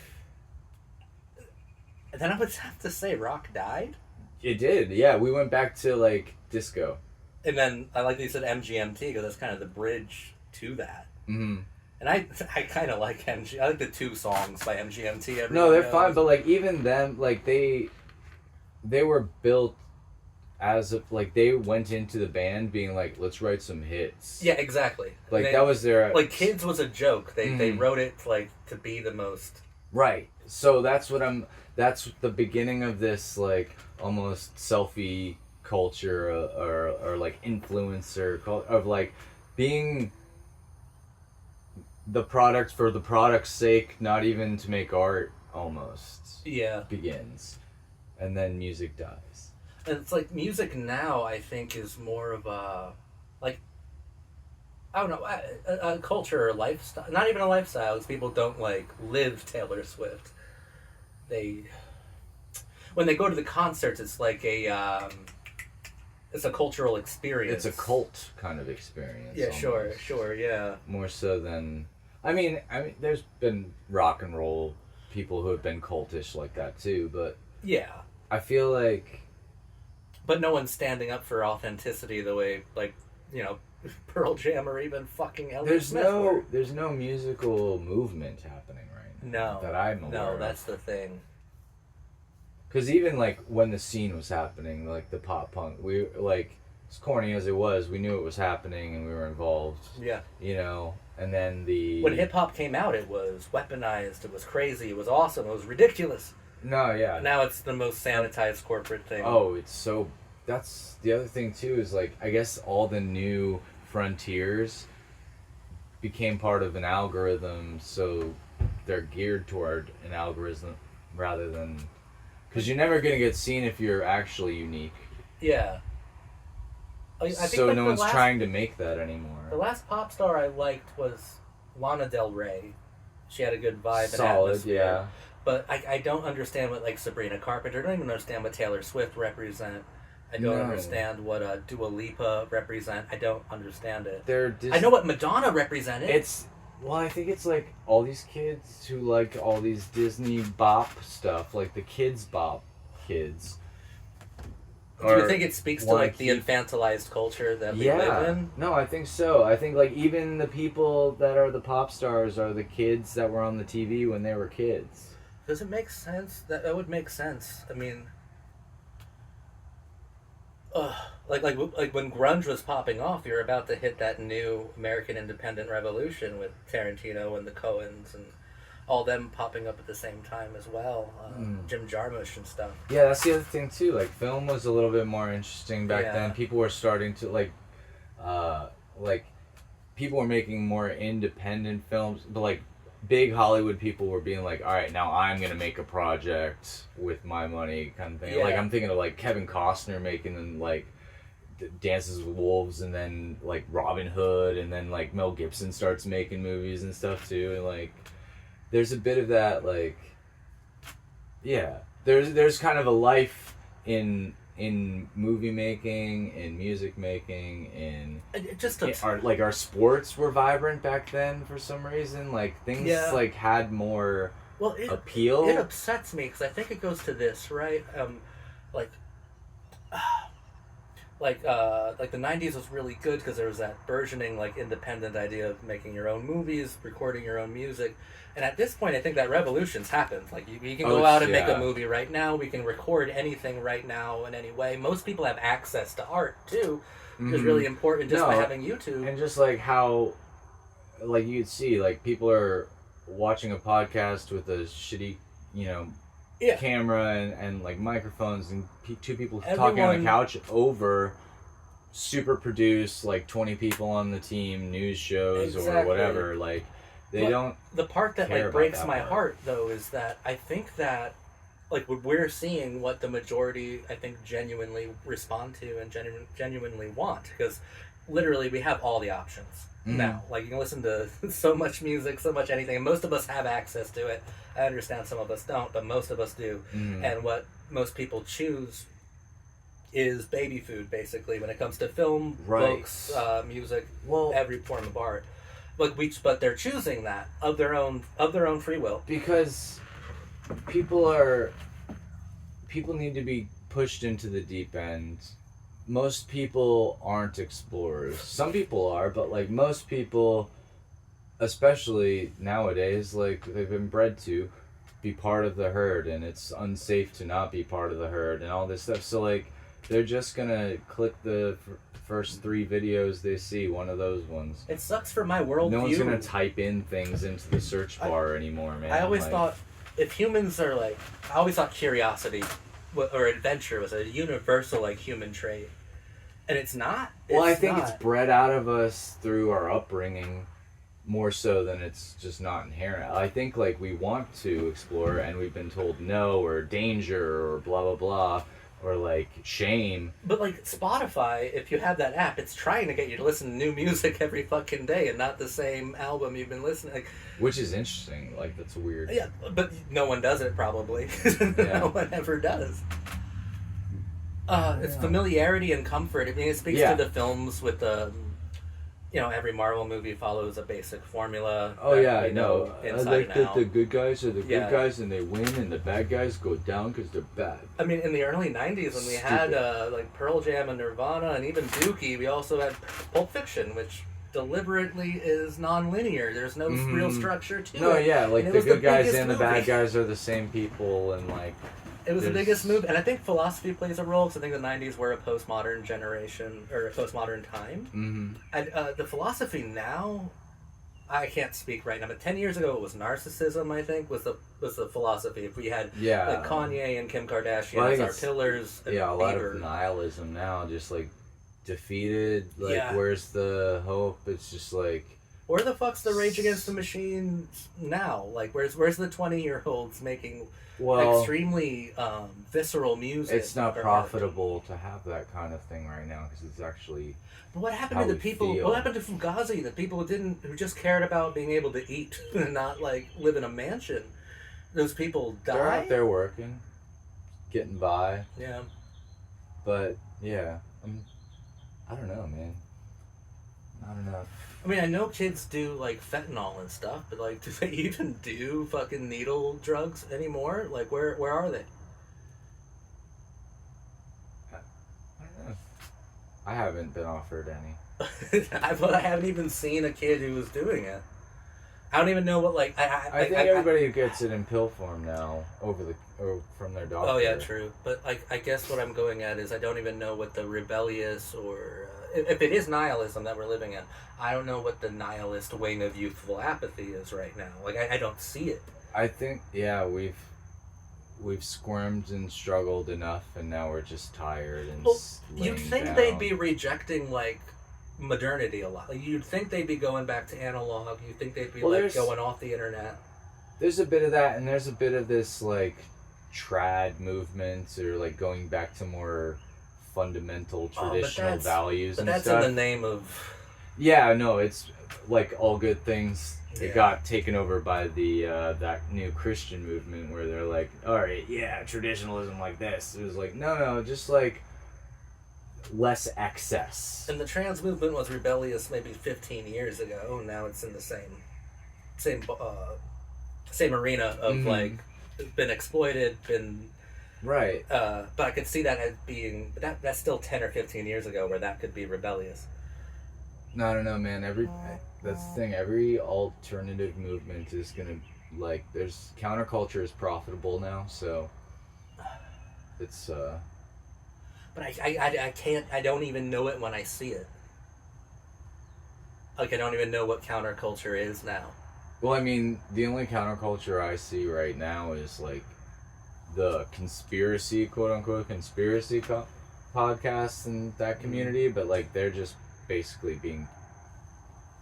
S1: And then I would have to say rock died.
S2: It did, yeah. We went back to, like, disco.
S1: And then, I like that you said MGMT, because that's kind of the bridge to that.
S2: Mm-hmm.
S1: And I kind of like MGMT. I like the 2 songs by MGMT.
S2: No, they're fine, but, like, even them, like, they were built as if, like, they went into the band being like, let's write some hits.
S1: Yeah, exactly.
S2: Like, that was their...
S1: Like, Kids was a joke. They wrote it, like, to be the most...
S2: Right. So that's that's the beginning of this, like, almost selfie culture or like influencer culture of, like, being the product for the product's sake, not even to make art, almost.
S1: Yeah.
S2: Begins. and then music dies.
S1: And it's like music now, I think, is more of a, like, I don't know, a culture or lifestyle. Not even a lifestyle, because people don't, like, live Taylor Swift. When they go to the concerts, it's like it's a cultural experience.
S2: It's a cult kind of experience.
S1: Yeah,
S2: almost.
S1: sure, yeah.
S2: More so than, I mean, there's been rock and roll people who have been cultish like that too, but
S1: yeah,
S2: I feel like,
S1: but no one's standing up for authenticity the way, like, Pearl Jam or even fucking Elliott Smith were.
S2: There's no musical movement happening right now.
S1: No,
S2: that I'm aware
S1: no,
S2: of.
S1: that's the thing.
S2: Because even, like, when the scene was happening, like, the pop punk, we, like, as corny as it was, we knew it was happening and we were involved.
S1: Yeah.
S2: And then
S1: when hip-hop came out, it was weaponized, it was crazy, it was awesome, it was ridiculous.
S2: No, yeah.
S1: Now it's the most sanitized corporate thing.
S2: Oh, it's so... That's the other thing, too, is, like, I guess all the new frontiers became part of an algorithm, so they're geared toward an algorithm rather than... Because you're never going to get seen if you're actually unique.
S1: Yeah. I think,
S2: so
S1: like,
S2: no one's trying to make that anymore.
S1: The last pop star I liked was Lana Del Rey. She had a good vibe and
S2: Solid,
S1: atmosphere.
S2: yeah.
S1: But I don't understand what, like, Sabrina Carpenter. I don't even understand what Taylor Swift represent. I don't understand what Dua Lipa represent. I don't understand it. I know what Madonna represented.
S2: Well, I think it's like all these kids who like all these Disney bop stuff, like the kids bop kids.
S1: Do you think it speaks to, like, the infantilized culture that we live in?
S2: No, I think so. I think, like, even the people that are the pop stars are the kids that were on the TV when they were kids.
S1: Does it make sense? That would make sense. I mean, like when grunge was popping off, you're about to hit that new American independent revolution with Tarantino and the Coens and all them popping up at the same time as well. Jim Jarmusch and stuff.
S2: Yeah, that's the other thing too. Like, film was a little bit more interesting back then. People were starting to like people were making more independent films, but like big Hollywood people were being like, all right, now I'm gonna make a project with my money, kind of thing.
S1: Yeah.
S2: Like, I'm thinking of like Kevin Costner making like Dances with Wolves, and then like Robin Hood, and then like Mel Gibson starts making movies and stuff too, and like there's a bit of that, like, yeah, there's kind of a life in movie making, in music making, in our sports were vibrant back then for some reason. Like, things like had more appeal.
S1: It upsets me because I think it goes to this, right? Like the 90s was really good because there was that burgeoning, like, independent idea of making your own movies, recording your own music. And at this point, I think that revolution's happened. Like, you can go out and make a movie right now. We can record anything right now in any way. Most people have access to art, too, which is really important just by having YouTube.
S2: And just, like, how, like, you'd see, like, people are watching a podcast with a shitty, camera and like, microphones, and two people talking on the couch over super produced, like, 20 people on the team, news shows or whatever. Like, the
S1: part that, like, breaks my heart, though, is that I think that, like, we're seeing what the majority, I think, genuinely respond to and genuinely want, because literally we have all the options now. Like, you can listen to so much music, so much anything, and most of us have access to it. I understand some of us don't, but most of us do. And what most people choose is baby food, basically, when it comes to film, books, music, every form of art. But they're choosing that of their own free will,
S2: because people need to be pushed into the deep end. Most people aren't explorers. Some people are, but, like, most people, especially nowadays, like, they've been bred to be part of the herd, and it's unsafe to not be part of the herd and all this stuff. So, like, they're just gonna click the first 3 videos they see, one of those ones.
S1: It sucks for my worldview.
S2: No one's gonna type in things into the search bar anymore, man.
S1: I always thought, if humans are like, I always thought curiosity or adventure was a universal, like, human trait, and it's not.
S2: Well, I think it's bred out of us through our upbringing. more so than it's just not inherent. I think like we want to explore and we've been told no or danger or blah blah blah or like shame.
S1: But like Spotify, if you have that app, it's trying to get you to listen to new music every fucking day and not the same album you've been listening. Like,
S2: Which is interesting. Like that's weird.
S1: yeah, but no one does it probably. No one ever does. It's familiarity and comfort. I mean, it speaks to the films with the. Every Marvel movie follows a basic formula.
S2: Oh yeah, I know. I like
S1: that
S2: the good guys are the good guys and they win, and the bad guys go down because they're bad.
S1: I mean, in the early '90s, when we had like Pearl Jam and Nirvana, and even Dookie, we also had Pulp Fiction, which deliberately is non-linear. There's no real structure to it.
S2: No, yeah, like the good guys and the bad
S1: movie.
S2: guys are the same people, and like.
S1: It was the biggest move, and I think philosophy plays a role, because I think the 90s were a postmodern generation, or a postmodern time.
S2: Mm-hmm.
S1: And the philosophy now, I can't speak right now, but 10 years ago it was narcissism, I think, was the philosophy. If we had like Kanye and Kim Kardashian as our pillars. And
S2: a lot of nihilism now, just like defeated, like where's the hope? It's just like...
S1: Where the fuck's the Rage Against the Machine now? Like, where's the 20-year-olds making... extremely visceral music.
S2: It's not profitable to have that kind of thing right now because it's actually.
S1: But what happened to the people? What happened to Fugazi? The people who just cared about being able to eat and not like live in a mansion. Those people died.
S2: They're out there working, getting by.
S1: Yeah.
S2: But yeah, I don't know, man. I don't know.
S1: I mean, I know kids do, like, fentanyl and stuff, but, like, do they even do fucking needle drugs anymore? Like, where are they?
S2: I don't know. I haven't been offered any.
S1: I haven't even seen a kid who was doing it. I don't even know what, like...
S2: I think everybody gets it in pill form now, or from their doctor.
S1: Oh, yeah, true. But, like, I guess what I'm going at is I don't even know what the rebellious or... if it is nihilism that we're living in, I don't know what the nihilist wing of youthful apathy is right now. Like, I don't see it.
S2: I think, we've squirmed and struggled enough, and now we're just tired and
S1: you'd think
S2: down.
S1: They'd be rejecting, like, modernity a lot. Like, you'd think they'd be going back to analog. You'd think they'd be, going off the internet. There's
S2: a bit of that, and there's a bit of this, like, trad movement, or, like, going back to more... fundamental traditional values and stuff.
S1: But that's in the name of...
S2: Yeah, no, it's like all good things. It got taken over by the that new Christian movement where they're like, all right, traditionalism like this. It was like, no, just like less excess.
S1: And the trans movement was rebellious maybe 15 years ago. Now it's in the same arena of like been exploited, been...
S2: Right.
S1: But I could see that as being... That's still 10 or 15 years ago where that could be rebellious.
S2: No, I don't know, man. That's the thing. Every alternative movement is going to... Like, there's... Counterculture is profitable now, so... It's,
S1: But I can't... I don't even know it when I see it. Like, I don't even know what counterculture is now.
S2: Well, I mean, the only counterculture I see right now is, like, the conspiracy, quote-unquote, conspiracy podcasts and that community, but, like, they're just basically being,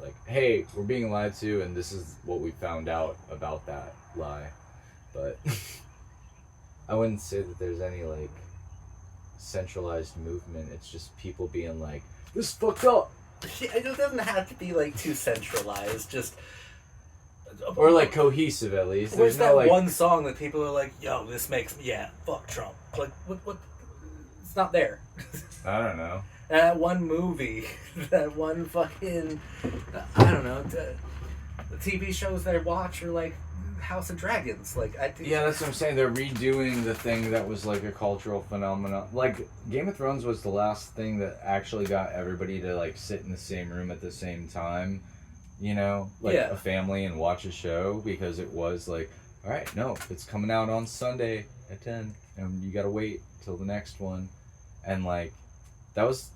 S2: like, hey, we're being lied to, and this is what we found out about that lie. But I wouldn't say that there's any, like, centralized movement. It's just people being like, this is fucked up!
S1: It doesn't have to be, like, too centralized, just...
S2: Or, like, cohesive, at least.
S1: Where's that one song that people are like, yo, this makes... Yeah, fuck Trump. Like, what... It's not there.
S2: I don't know.
S1: And that one movie, that one fucking... I don't know. The TV shows that I watch are, like, House of Dragons. Like,
S2: yeah, that's what I'm saying. They're redoing the thing that was, like, a cultural phenomenon. Like, Game of Thrones was the last thing that actually got everybody to, like, sit in the same room at the same time. You know, like a family and watch a show, because it was like, all right, no, it's coming out on Sunday at 10 and you gotta wait till the next one. And like, that was,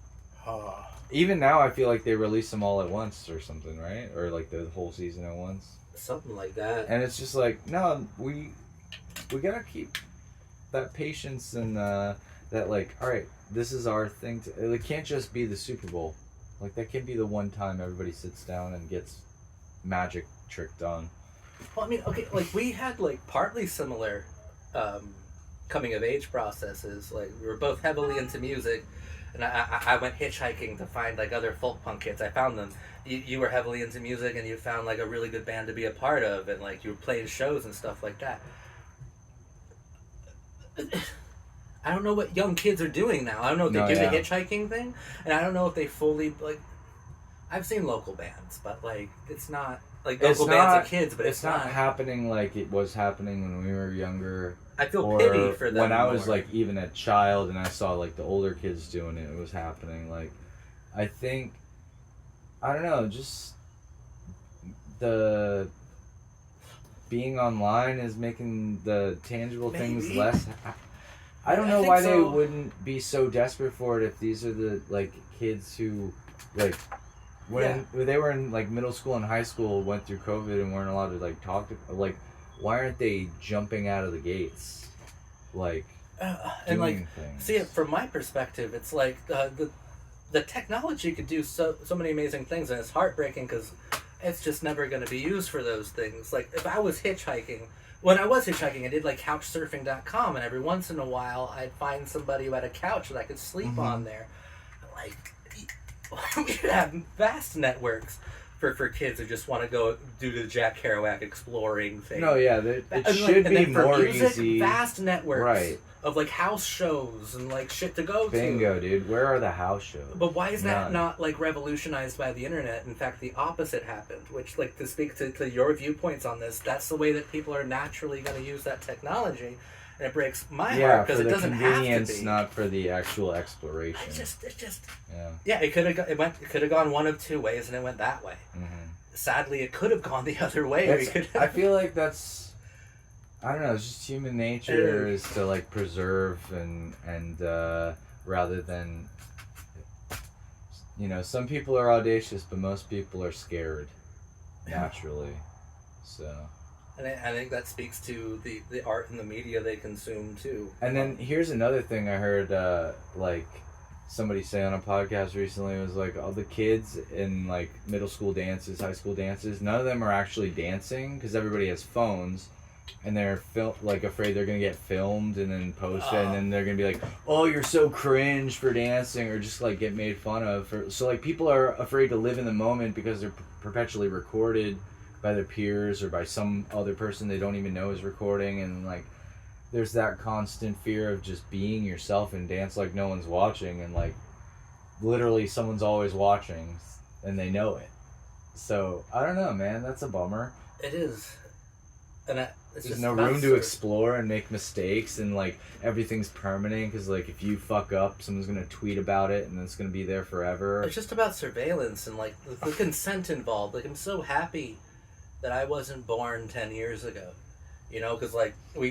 S2: even now I feel like they release them all at once or something, right? Or like the whole season at once.
S1: Something like that.
S2: And it's just like, no, we gotta keep that patience and that like, all right, this is our thing. It can't just be the Super Bowl. Like, that can be the one time everybody sits down and gets magic trick done.
S1: Well, I mean, okay, like we had like partly similar coming of age processes. Like we were both heavily into music, and I went hitchhiking to find like other folk punk kids. I found them. You were heavily into music, and you found like a really good band to be a part of, and like you were playing shows and stuff like that. I don't know what young kids are doing now. I don't know if they do the hitchhiking thing, and I don't know if they fully like. I've seen local bands, but like it's not like local bands of kids, but it's not
S2: happening like it was happening when we were younger.
S1: I feel pity for them.
S2: When I was like even a child and I saw like the older kids doing it, it was happening. Like, I think, I don't know, just the being online is making the tangible things less. I don't know why they wouldn't be so desperate for it if these are the like kids who like. When they were in like middle school and high school, went through COVID and weren't allowed to like talk to like, why aren't they jumping out of the gates, like
S1: and like
S2: things?
S1: See it from my perspective, it's like the technology could do so many amazing things, and it's heartbreaking because it's just never going to be used for those things. Like if I was hitchhiking, when I was hitchhiking, I did like couchsurfing.com, and every once in a while I'd find somebody who had a couch that I could sleep on there, like. We should have vast networks for kids who just want to go do the Jack Kerouac exploring thing.
S2: No, yeah, it should be more easy.
S1: Vast networks,
S2: right,
S1: of like house shows and like shit to go
S2: Bingo, dude. Where are the house shows?
S1: But why is that not like revolutionized by the internet? In fact, the opposite happened. Which, like, to speak to your viewpoints on this, that's the way that people are naturally going to use that technology. And it breaks my heart because it doesn't have to be.
S2: For the convenience, not for the actual exploration.
S1: It's just.
S2: Yeah.
S1: It could have gone one of two ways, and it went that way.
S2: Mm-hmm.
S1: Sadly, it could have gone the other way.
S2: I feel like that's. I don't know. It's just human nature is to like preserve and rather than. You know, some people are audacious, but most people are scared, naturally. So.
S1: And I think that speaks to the art and the media they consume, too.
S2: And then here's another thing I heard, like, somebody say on a podcast recently. It was like, all the kids in, like, middle school dances, high school dances, none of them are actually dancing because everybody has phones. And they're, afraid they're going to get filmed and then posted. And then they're going to be like, oh, you're so cringe for dancing. Or just, like, get made fun of. So, like, people are afraid to live in the moment because they're perpetually recorded by their peers or by some other person they don't even know is recording, and like there's that constant fear of just being yourself and dance like no one's watching, and like literally someone's always watching and they know it. So I don't know, man, that's a bummer.
S1: It is. And
S2: there's no room to explore and make mistakes, and like everything's permanent because like if you fuck up, someone's gonna tweet about it and it's gonna be there forever.
S1: It's just about surveillance and like the consent involved. Like I'm so happy that I wasn't born 10 years ago, you know, because like we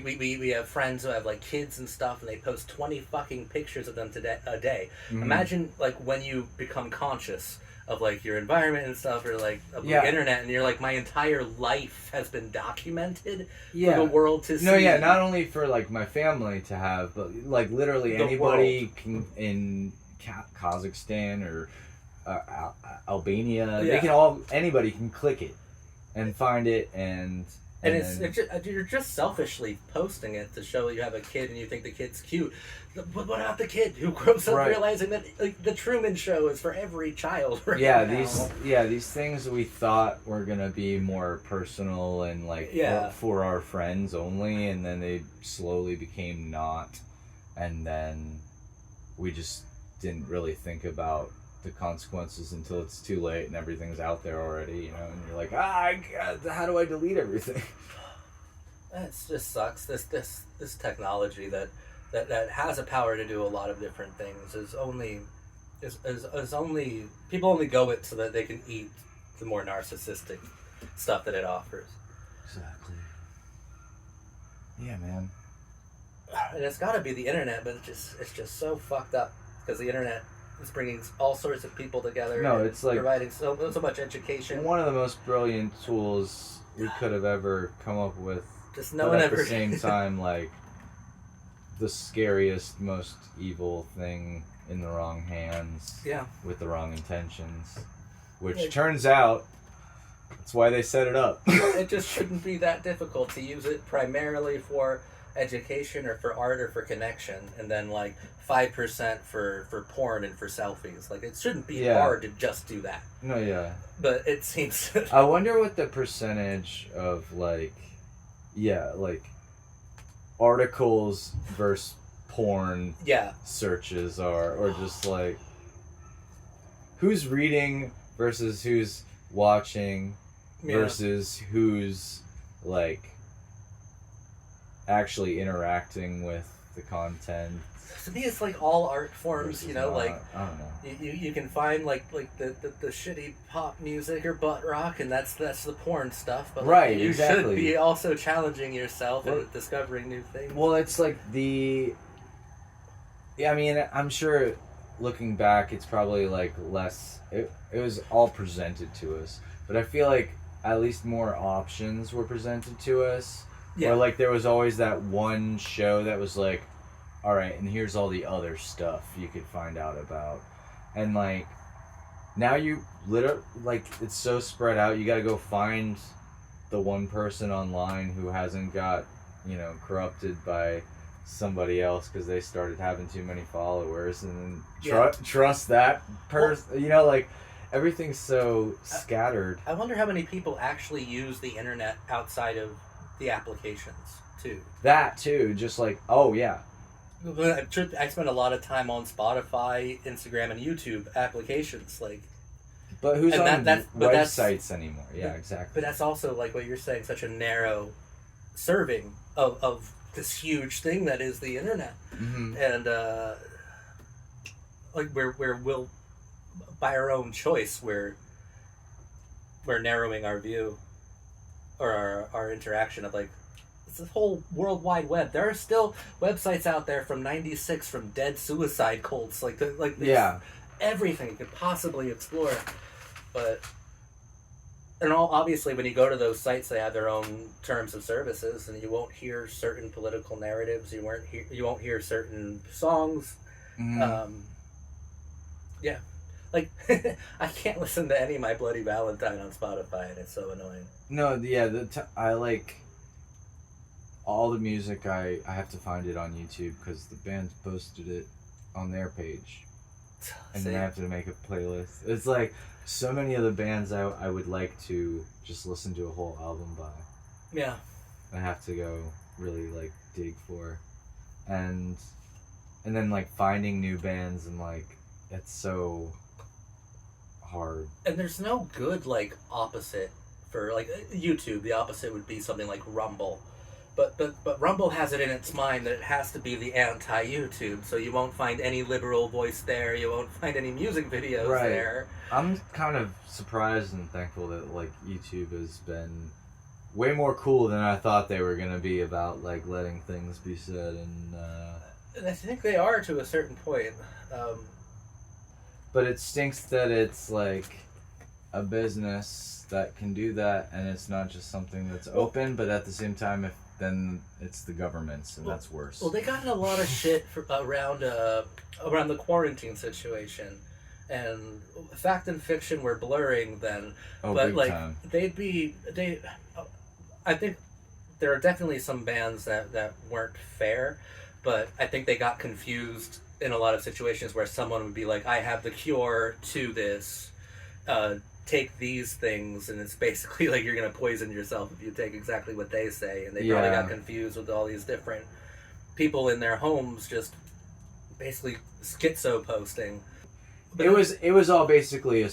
S1: have friends who have like kids and stuff, and they post 20 fucking pictures of them a day. Mm-hmm. Imagine like when you become conscious of like your environment and stuff, or like of the internet, and you're like, my entire life has been documented for the world to see.
S2: No, yeah, not only for like my family to have, but like literally anybody can in Kazakhstan or Albania, they can anybody can click it and find it, and
S1: you're just selfishly posting it to show you have a kid and you think the kid's cute. But what about the kid who grows up realizing that like, the Truman Show is for every child now?
S2: These things we thought were gonna be more personal and like for our friends only, and then they slowly became not, and then we just didn't really think about the consequences until it's too late and everything's out there already, you know, and you're like, how do I delete everything?
S1: It just sucks. This technology that has a power to do a lot of different things is only people only go it so that they can eat the more narcissistic stuff that it offers.
S2: Exactly. Yeah, man.
S1: And it's got to be the internet, but it's just so fucked up because the internet is bringing all sorts of people together.
S2: No, it's like
S1: providing so much education.
S2: One of the most brilliant tools we could have ever come up with.
S1: Just no one ever.
S2: At the same time, like the scariest, most evil thing in the wrong hands.
S1: Yeah.
S2: With the wrong intentions, which turns out That's why they set it up.
S1: It just shouldn't be that difficult to use it primarily for education or for art or for connection, and then like 5% for porn and for selfies. Like it shouldn't be hard to just do that.
S2: No, yeah.
S1: But it seems.
S2: I wonder what the percentage of like articles versus porn searches are, or just like who's reading versus who's watching versus who's like actually interacting with the content.
S1: To me, it's like all art forms, you know,
S2: not,
S1: like
S2: I don't know.
S1: You can find like the shitty pop music or butt rock, and that's the porn stuff. But like, you should be also challenging yourself and discovering new things.
S2: Well, it's like I mean, I'm sure looking back, it's probably like less. It was all presented to us, but I feel like at least more options were presented to us. Yeah. Or like there was always that one show that was like, all right, and here's all the other stuff you could find out about, and like now you literally like it's so spread out. You got to go find the one person online who hasn't got corrupted by somebody else because they started having too many followers, and then trust that person. Like everything's so scattered.
S1: I wonder how many people actually use the internet outside of the applications too.
S2: That too, just like
S1: I spend a lot of time on Spotify, Instagram, and YouTube applications. Like,
S2: but who's on websites anymore? Yeah, exactly.
S1: But that's also like what you're saying, such a narrow serving of this huge thing that is the internet, and like we'll by our own choice we're narrowing our view or our interaction of like. It's the whole World Wide Web. There are still websites out there from '96 from dead suicide cults, everything you could possibly explore. But obviously, when you go to those sites, they have their own terms of services, and you won't hear certain political narratives. You won't hear certain songs. Like I can't listen to any of My Bloody Valentine on Spotify, and it's so annoying.
S2: No, yeah, I like. All the music, I have to find it on YouTube because the band posted it on their page. And then I have to make a playlist. It's like so many of the bands I would like to just listen to a whole album by.
S1: Yeah.
S2: I have to go really like dig for. And then like finding new bands and like it's so hard.
S1: And there's no good like opposite for like YouTube. The opposite would be something like Rumble. But Rumble has it in its mind that it has to be the anti-YouTube, so you won't find any liberal voice there, you won't find any music videos there.
S2: I'm kind of surprised and thankful that like YouTube has been way more cool than I thought they were going to be about like letting things be said,
S1: and I think they are to a certain point.
S2: But it stinks that it's like a business that can do that, and it's not just something that's open, but at the same time then it's the government's, and that's worse.
S1: Well, they got in a lot of shit around the quarantine situation, and fact and fiction were blurring then. But
S2: big
S1: like
S2: time.
S1: I think there are definitely some bands that weren't fair, but I think they got confused in a lot of situations where someone would be like, "I have the cure to this." Take these things, and it's basically like you're going to poison yourself if you take exactly what they say, and they probably got confused with all these different people in their homes just basically schizo posting. But
S2: it was all basically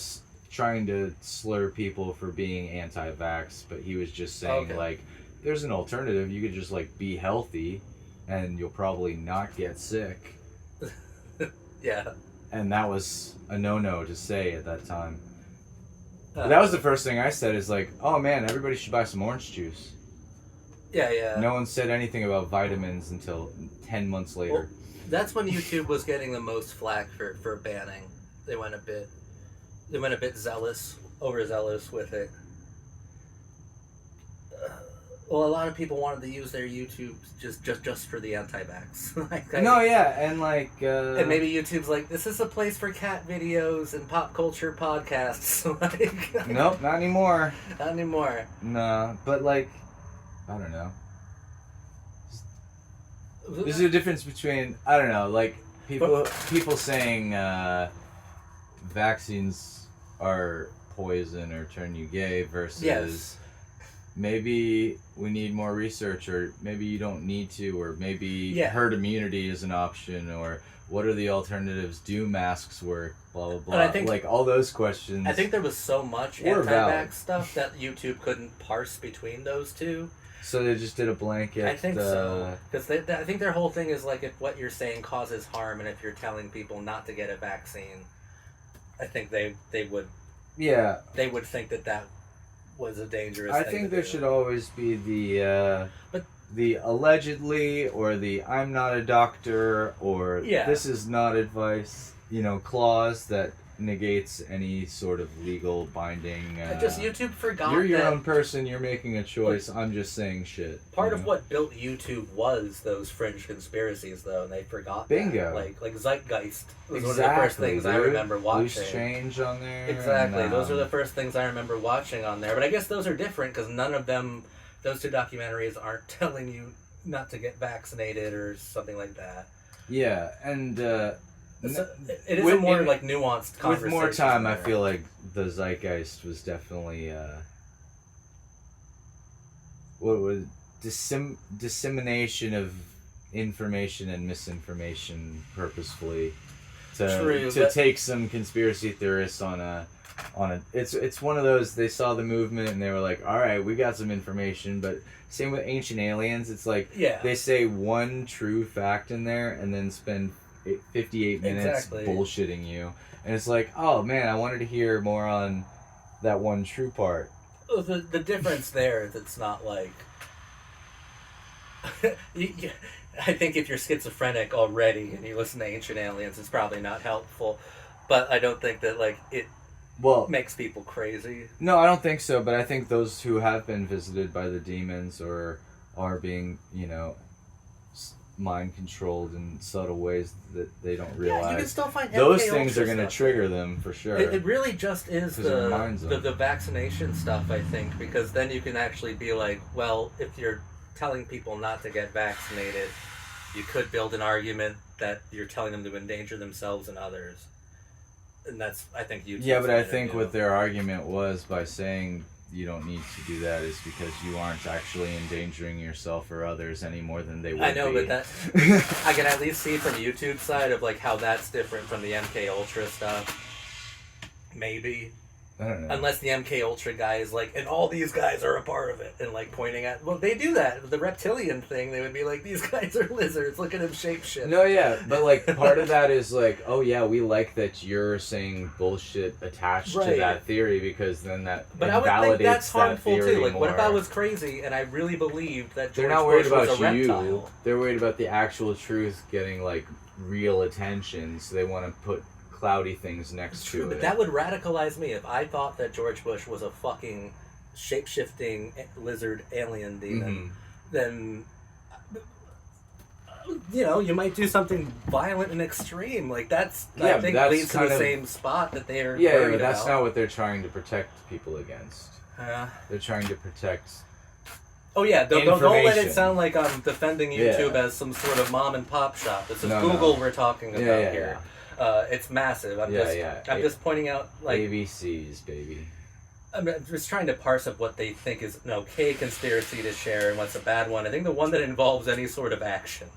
S2: trying to slur people for being anti-vax, but he was just saying like there's an alternative. You could just like be healthy and you'll probably not get sick.
S1: Yeah.
S2: And that was a no-no to say at that time. That was the first thing I said is like, oh man, everybody should buy some orange juice.
S1: Yeah.
S2: No one said anything about vitamins until 10 months later.
S1: Well, that's when YouTube was getting the most flack for banning. They went a bit overzealous with it. Well, a lot of people wanted to use their YouTube just for the anti-vax.
S2: No, yeah, and like...
S1: and maybe YouTube's like, this is a place for cat videos and pop culture podcasts. Like,
S2: nope, not anymore.
S1: Not anymore.
S2: No, but like, I don't know. There's a difference between, I don't know, like, people saying vaccines are poison or turn you gay versus...
S1: Yes.
S2: Maybe we need more research, or maybe you don't need to, or maybe herd immunity is an option, or what are the alternatives? Do masks work? Blah, blah, blah.
S1: And I think,
S2: like, all those questions.
S1: I think there was so much anti-vax stuff that YouTube couldn't parse between those two.
S2: So they just did a blanket...
S1: I think so. Because I think their whole thing is, like, if what you're saying causes harm, and if you're telling people not to get a vaccine, I think they would...
S2: Yeah.
S1: They would think that was a dangerous
S2: I
S1: thing
S2: think
S1: to
S2: there
S1: do.
S2: should always be the allegedly, or the I'm not a doctor, or this is not advice, clause that negates any sort of legal binding.
S1: Just YouTube forgot
S2: you're your
S1: that
S2: own person, you're making a choice, I'm just saying shit.
S1: Part of what built YouTube was those fringe conspiracies, though, and they forgot
S2: Bingo.
S1: that. Like Zeitgeist was
S2: Exactly,
S1: one of the first things I remember watching.
S2: Loose Change on there.
S1: Exactly.
S2: And,
S1: those are the first things I remember watching on there. But I guess those are different because none of them, those two documentaries aren't telling you not to get vaccinated or something like that.
S2: Yeah, and...
S1: So it is a more nuanced conversation.
S2: With more time, I feel like the Zeitgeist was definitely dissemination of information and misinformation purposefully to take some conspiracy theorists on a it's one of those, they saw the movement and they were like, all right, we got some information. But same with Ancient Aliens, it's like they say one true fact in there and then spend 58 minutes bullshitting you, and it's like, oh man, I wanted to hear more on that one true part.
S1: Well, the difference there is it's not like I think if you're schizophrenic already and you listen to Ancient Aliens, it's probably not helpful, but I don't think that it makes people crazy.
S2: No, I don't think so, but I think those who have been visited by the demons or are being mind controlled in subtle ways that they don't realize.
S1: Yeah, you can still find
S2: those things are going to trigger them for sure.
S1: It really just is the vaccination stuff, I think, because then you can actually be like, well, if you're telling people not to get vaccinated, you could build an argument that you're telling them to endanger themselves and others, and that's, I think, YouTube's
S2: but I think what their argument was by saying you don't need to do that is because you aren't actually endangering yourself or others any more than they would be.
S1: I know, but that I can at least see from YouTube's side of how that's different from the MK Ultra stuff. Maybe.
S2: I don't know.
S1: Unless the MK Ultra guy is and all these guys are a part of it, and pointing at, well, they do that. The reptilian thing, they would be like, these guys are lizards, look at them shape shit.
S2: No, yeah, but part of that is oh yeah, we like that you're saying bullshit attached to that theory, because then that
S1: but
S2: invalidates
S1: I would think that's harmful
S2: that theory
S1: too.
S2: more.
S1: What if I was crazy and I really believed that George
S2: They're not worried
S1: Bush
S2: about
S1: was a reptile?
S2: you. They're worried about the actual truth getting real attention, so they want to put cloudy things next to it.
S1: But that would radicalize me if I thought that George Bush was a fucking shape-shifting lizard alien demon. Then, you might do something violent and extreme. I think leads to the same spot that they're worried
S2: but that's
S1: about.
S2: not what they're trying to protect people against. They're trying to protect...
S1: Oh yeah, don't let it sound like I'm defending YouTube as some sort of mom and pop shop. This is Google we're talking about here. It's massive. I'm just pointing out
S2: ABCs, baby.
S1: I'm just trying to parse up what they think is an okay conspiracy to share and what's a bad one. I think the one that involves any sort of action.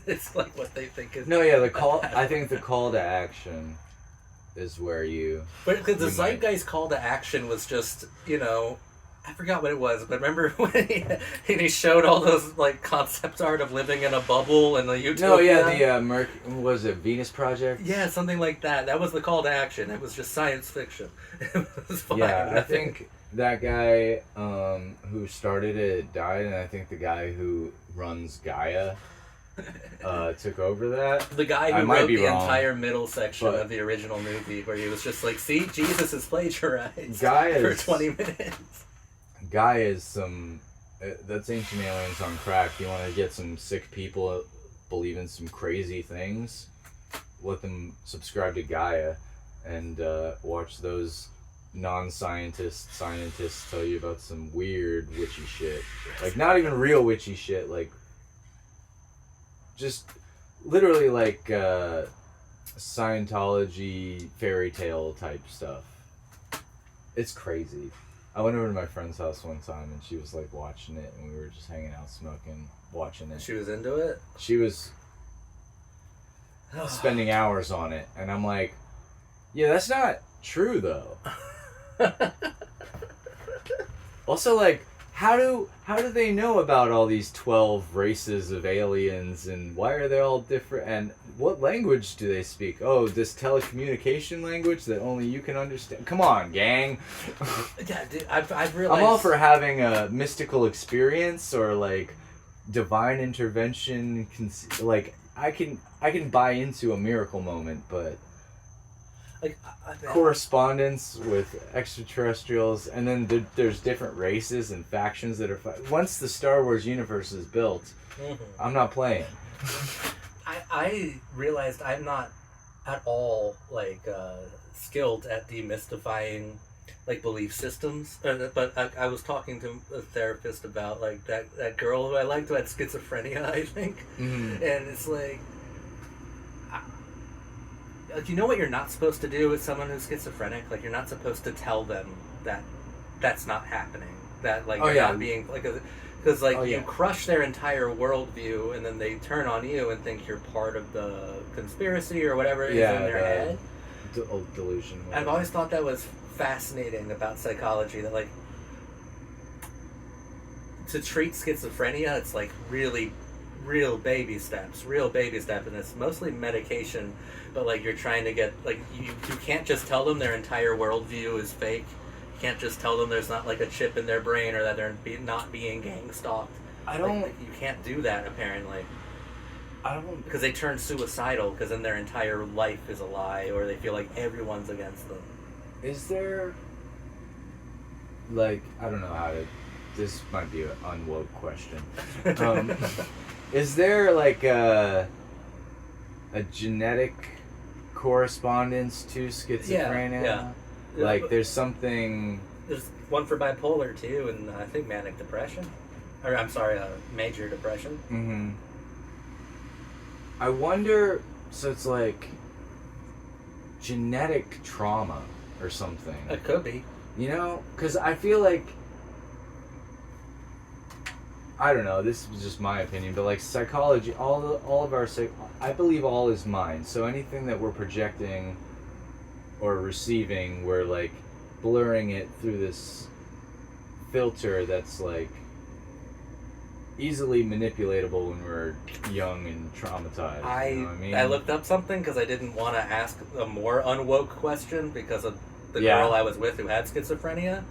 S1: It's what they think is.
S2: No, yeah, the call. I think the call to action is where you.
S1: But because the Zeitgeist call to action was just I forgot what it was, but remember when he showed all those concept art of living in a bubble and the utopia?
S2: No, yeah, the was it Venus Project?
S1: Yeah, something like that. That was the call to action. It was just science fiction. It was fine.
S2: Yeah, I think that guy who started it died, and I think the guy who runs Gaia took over that.
S1: The guy who wrote the entire middle section of the original movie, where he was just see, Jesus is plagiarized for 20 minutes.
S2: Gaia is some That's Ancient Aliens on crack. You want to get some sick people believing some crazy things? Let them subscribe to Gaia and watch those scientists tell you about some weird witchy shit. Like, not even real witchy shit, like, just literally like Scientology fairy tale type stuff. It's crazy. I went over to my friend's house one time and she was like watching it and we were just hanging out smoking, watching it.
S1: She was into it?
S2: She was spending hours on it and I'm like, yeah, that's not true though. Also, like, how do they know about all these 12 races of aliens and why are they all different and what language do they speak? Oh, this telecommunication language that only you can understand. Come on, gang.
S1: Yeah, dude, I've realized...
S2: I'm all for having a mystical experience or like divine intervention. Like, I can buy into a miracle moment, but
S1: like
S2: correspondence with extraterrestrials, and then there's different races and factions that are once the Star Wars universe is built, I'm not playing.
S1: I realized I'm not at all like skilled at demystifying like belief systems, but I was talking to a therapist about like that girl who I liked who had schizophrenia, I think, and it's like, you know what you're not supposed to do with someone who's schizophrenic? Like, you're not supposed to tell them that that's not happening. That, like, you're not being, like, because, like, you crush their entire worldview, and then they turn on you and think you're part of the conspiracy or whatever is in their head.
S2: Delusion. Whatever.
S1: I've always thought that was fascinating about psychology, that, like, to treat schizophrenia, it's, like, real baby steps, and it's mostly medication, but like you're trying to get, like, you can't just tell them their entire worldview is fake. You can't just tell them there's not like a chip in their brain or that they're not being gang stalked. You can't do that apparently. Because they turn suicidal because then their entire life is a lie or they feel like everyone's against them.
S2: Is there, like, I don't know how to, this might be an unwoke question. Is there like a genetic correspondence to schizophrenia?
S1: Yeah.
S2: Like, there's something...
S1: There's one for bipolar, too, and I think manic depression. Or, I'm sorry, major depression.
S2: Mm-hmm. I wonder... So it's like genetic trauma or something.
S1: It could be.
S2: You know? Because I feel like... I don't know, this is just my opinion, but like psychology, all of our I believe all is mind. So anything that we're projecting or receiving, we're like blurring it through this filter that's like easily manipulatable when we're young and traumatized. You know what I mean?
S1: I looked up something because I didn't want to ask a more unwoke question because of the girl I was with who had schizophrenia.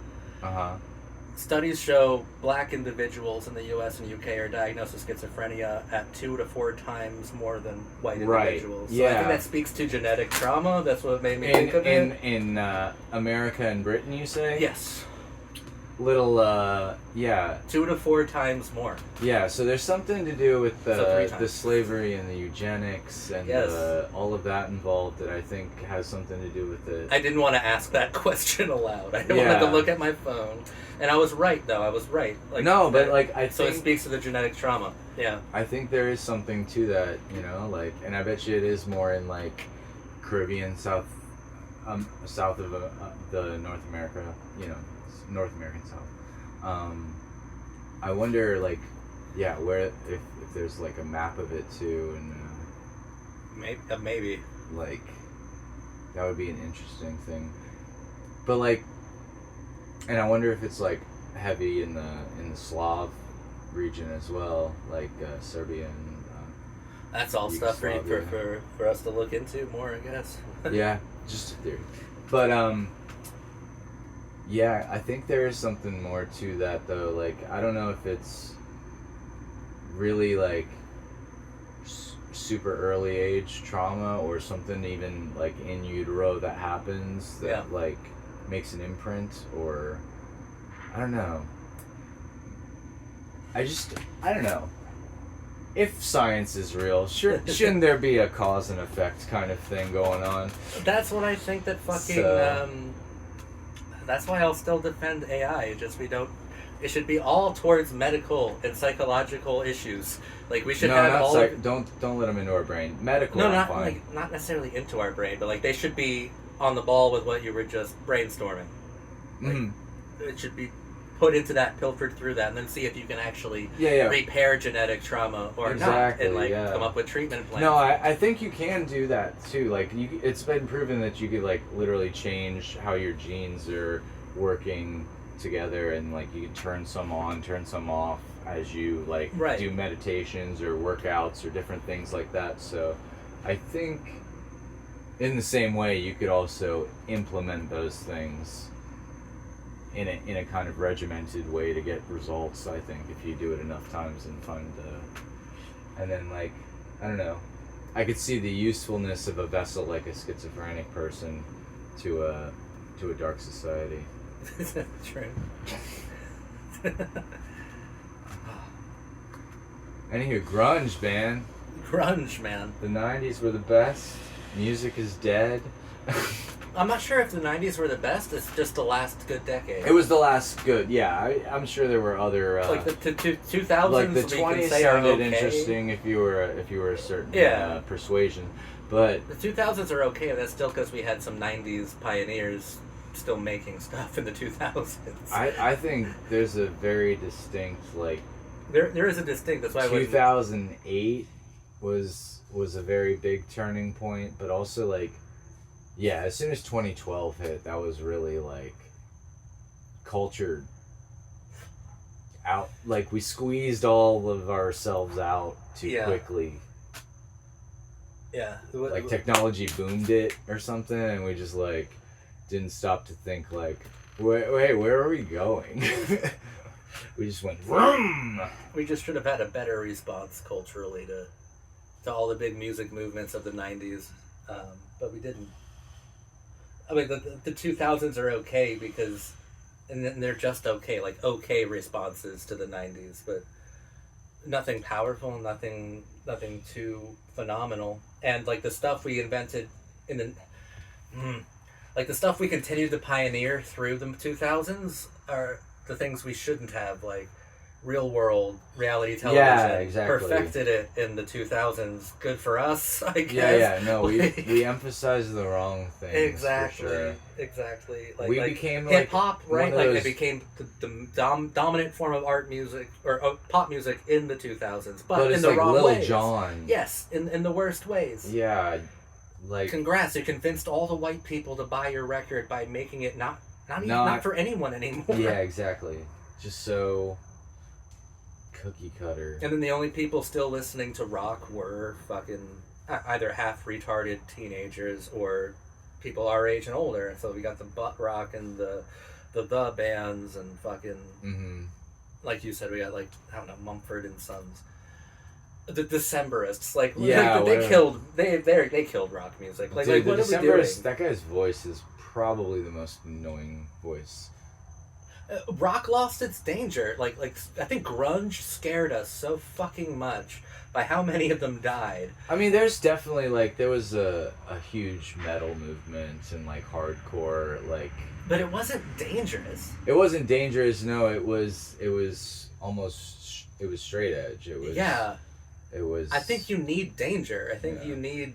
S1: Studies show black individuals in the U.S. and UK are diagnosed with schizophrenia at 2 to 4 times more than white individuals. So I think that speaks to genetic trauma. That's what made me think of it.
S2: In America and Britain, you say?
S1: Yes.
S2: 2
S1: to 4 times more.
S2: Yeah, so there's something to do with the slavery and the eugenics and all of that involved that I think has something to do with it.
S1: I didn't want to ask that question aloud. I wanted to look at my phone. And I was right, though. I was right. Like,
S2: no, but like I think...
S1: So it speaks to the genetic trauma. Yeah.
S2: I think there is something to that, you know? Like, and I bet you it is more in, like, Caribbean, south of the North America, you know, North American South. I wonder, like, where if there's like a map of it too, and
S1: maybe
S2: like that would be an interesting thing. But like, and I wonder if it's like heavy in the Slav region as well, like Serbia and.
S1: That's all stuff for us to look into more, I guess.
S2: Yeah, just a theory, but yeah, I think there is something more to that, though. Like, I don't know if it's really, like, super early age trauma or something even, like, in utero that happens that, like, makes an imprint or... I don't know. I don't know. If science is real, shouldn't there be a cause and effect kind of thing going on?
S1: That's what I think that fucking. That's why I'll still defend AI. It should be all towards medical and psychological issues. Like we should have all.
S2: Don't let them into our brain. Medical.
S1: No,
S2: fine.
S1: not necessarily into our brain, but like they should be on the ball with what you were just brainstorming. Like, it should be put into that, pilfered through that, and then see if you can actually repair genetic trauma or not, and come up with treatment plans.
S2: No, I think you can do that too. Like it's been proven that you could like literally change how your genes are working together, and like you can turn some on, turn some off as you like do meditations or workouts or different things like that. So I think in the same way you could also implement those things in a kind of regimented way to get results. I think if you do it enough times and and then like I don't know, I could see the usefulness of a vessel like a schizophrenic person to a dark society.
S1: True.
S2: Anywho, grunge, man.
S1: Grunge, man.
S2: The 90s were the best. Music is dead.
S1: I'm not sure if the 90s were the best. It's just the last good decade.
S2: It was the last good, yeah. I'm sure there were other...
S1: like the 2000s,
S2: like the 20s sounded interesting if you were a certain persuasion. But
S1: the 2000s are okay. That's still because we had some 90s pioneers still making stuff in the 2000s.
S2: I think there's a very distinct, like...
S1: There is a distinct... That's why
S2: 2008 was a very big turning point, but also, like... Yeah, as soon as 2012 hit, that was really, like, culture out. Like, we squeezed all of ourselves out too quickly.
S1: Yeah.
S2: Like, technology boomed it or something, and we just, like, didn't stop to think, like, wait, where are we going? We just went, vroom!
S1: We just should have had a better response culturally to all the big music movements of the 90s, but we didn't. I mean, the 2000s are okay because, and they're just okay, like okay responses to the 90s, but nothing powerful, nothing too phenomenal. And like the stuff we invented like the stuff we continued to pioneer through the 2000s are the things we shouldn't have, like real world reality television.
S2: Yeah, exactly.
S1: Perfected it in the 2000s. Good for us, I guess.
S2: Yeah, no, we emphasized the wrong things.
S1: Exactly,
S2: for sure. Exactly. Like
S1: became like hip hop, right? Like it became the dominant form of art music or pop music in the 2000s, but in the
S2: like
S1: wrong
S2: Lil
S1: ways.
S2: Jon.
S1: Yes, in the worst ways.
S2: Yeah, like
S1: congrats, you convinced all the white people to buy your record by making it not for anyone anymore.
S2: Yeah, exactly. Just so cookie cutter.
S1: And then the only people still listening to rock were fucking either half retarded teenagers or people our age and older. So we got the butt rock and the bands and fucking like you said, we got like I don't know, Mumford and Sons, the Decemberists. Like they killed rock music. Like,
S2: dude,
S1: like what are we doing?
S2: That guy's voice is probably the most annoying voice.
S1: Rock lost its danger. Like I think grunge scared us so fucking much by how many of them died.
S2: I mean, there's definitely there was a huge metal movement and like hardcore
S1: But it wasn't dangerous.
S2: It wasn't dangerous. No, it was straight edge. It was.
S1: I think you need danger. I think you need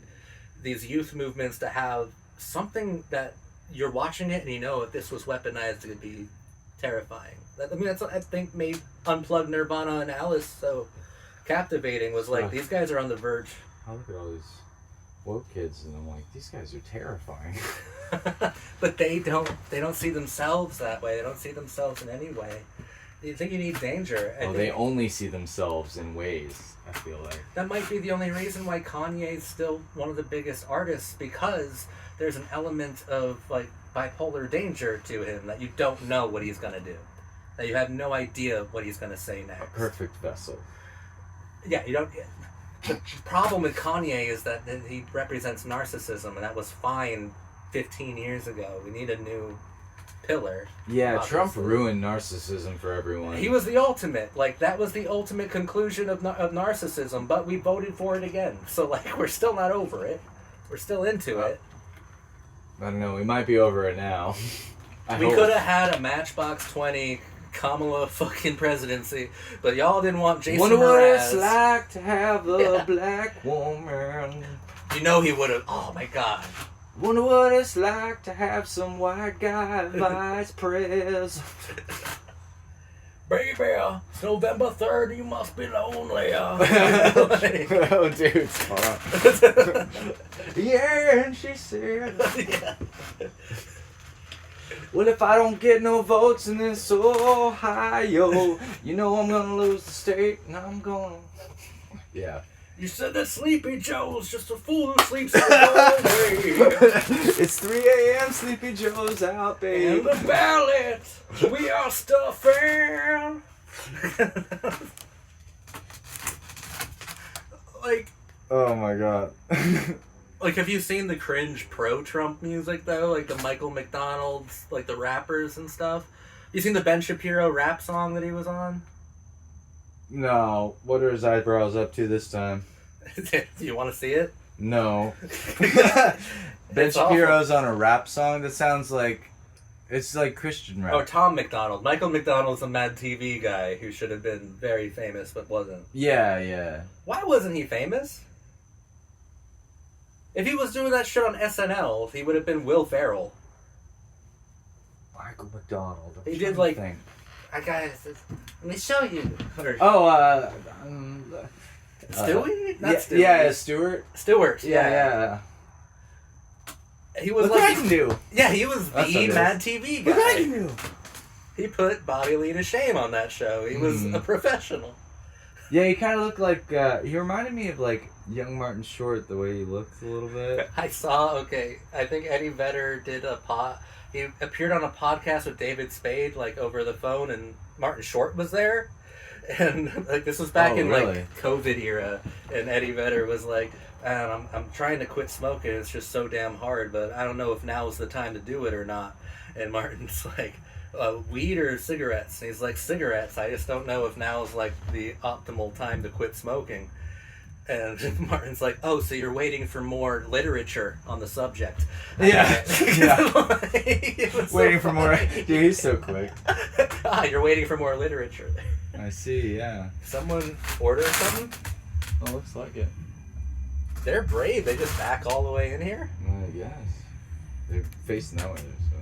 S1: these youth movements to have something that you're watching it and you know if this was weaponized, it would be terrifying. I mean, that's what I think made Unplugged, Nirvana, and Alice so captivating. Was like these guys are on the verge.
S2: I look at all these woke kids and I'm like, these guys are terrifying.
S1: But they don't see themselves that way. They don't see themselves in any way. You think you need danger?
S2: They only see themselves in ways. I feel like
S1: that might be the only reason why Kanye is still one of the biggest artists, because there's an element of like bipolar danger to him that you don't know what he's gonna do, that you have no idea what he's gonna say next.
S2: A perfect vessel.
S1: Yeah, you don't. The problem with Kanye is that he represents narcissism, and that was fine 15 years ago. We need a new pillar.
S2: Yeah,
S1: obviously.
S2: Trump ruined narcissism for everyone.
S1: He was the ultimate. Like, that was the ultimate conclusion of narcissism, but we voted for it again. So, like, we're still not over it. We're still into it.
S2: I don't know, we might be over it now.
S1: We could have had a Matchbox 20 Kamala fucking presidency, but y'all didn't want Jason
S2: Wonder what it's
S1: Mraz.
S2: like to have a black woman.
S1: You know he would have. Oh my god.
S2: Wonder what it's like to have some white guy vice pres.
S1: Baby, it's November 3rd, you must be lonely.
S2: Oh, dude, stop. Yeah, and she said,
S1: Yeah.
S2: well, if I don't get no votes in this Ohio, you know I'm gonna lose the state, and I'm gonna... Yeah.
S1: You said that Sleepy Joe's just a fool who sleeps in the
S2: It's 3 a.m., Sleepy Joe's out, babe.
S1: And the ballot we are stuffing. Like,
S2: Oh my god.
S1: like, have you seen the cringe pro-Trump music, though? Like, the Michael McDonald's, like, the rappers and stuff? You seen the Ben Shapiro rap song that he was on?
S2: No, what are his eyebrows up to this time?
S1: Do you want to see it?
S2: No. Ben
S1: It's
S2: Shapiro's on a rap song that sounds like... It's like Christian rap.
S1: Oh, Tom McDonald. Michael McDonald's a Mad TV guy who should have been very famous but wasn't.
S2: Yeah, yeah.
S1: Why wasn't he famous? If he was doing that shit on SNL, he would have been Will Ferrell.
S2: Michael McDonald.
S1: He did, like... I got let me show you. Or,
S2: Oh,
S1: Stewie? Not
S2: yeah,
S1: Stewie.
S2: yeah, Stewart.
S1: Stewart.
S2: Yeah.
S1: He was
S2: Look
S1: like...
S2: what I can do.
S1: Yeah, he was
S2: That's
S1: the
S2: what it
S1: Mad
S2: is.
S1: TV
S2: Look what I
S1: guy.
S2: can do.
S1: He put Bobby Lee to shame on that show. He was a professional.
S2: Yeah, he kind of looked like... he reminded me of, like, young Martin Short, the way he looked a little bit.
S1: I saw, I think Eddie Vedder did he appeared on a podcast with David Spade, like, over the phone, and Martin Short was there. And, like, this was back in,
S2: really?
S1: like, COVID era, and Eddie Vedder was like, I'm trying to quit smoking, it's just so damn hard, but I don't know if now is the time to do it or not. And Martin's like, weed or cigarettes? And he's like, cigarettes, I just don't know if now is, like, the optimal time to quit smoking. And Martin's like, oh, so you're waiting for more literature on the subject.
S2: Yeah. Waiting for more...
S1: funny.
S2: Dude, he's so quick.
S1: You're waiting for more literature.
S2: I see, yeah.
S1: Someone order something?
S2: Oh, looks like it.
S1: They're brave. They just back all the way in here.
S2: I guess. They're facing that way, so...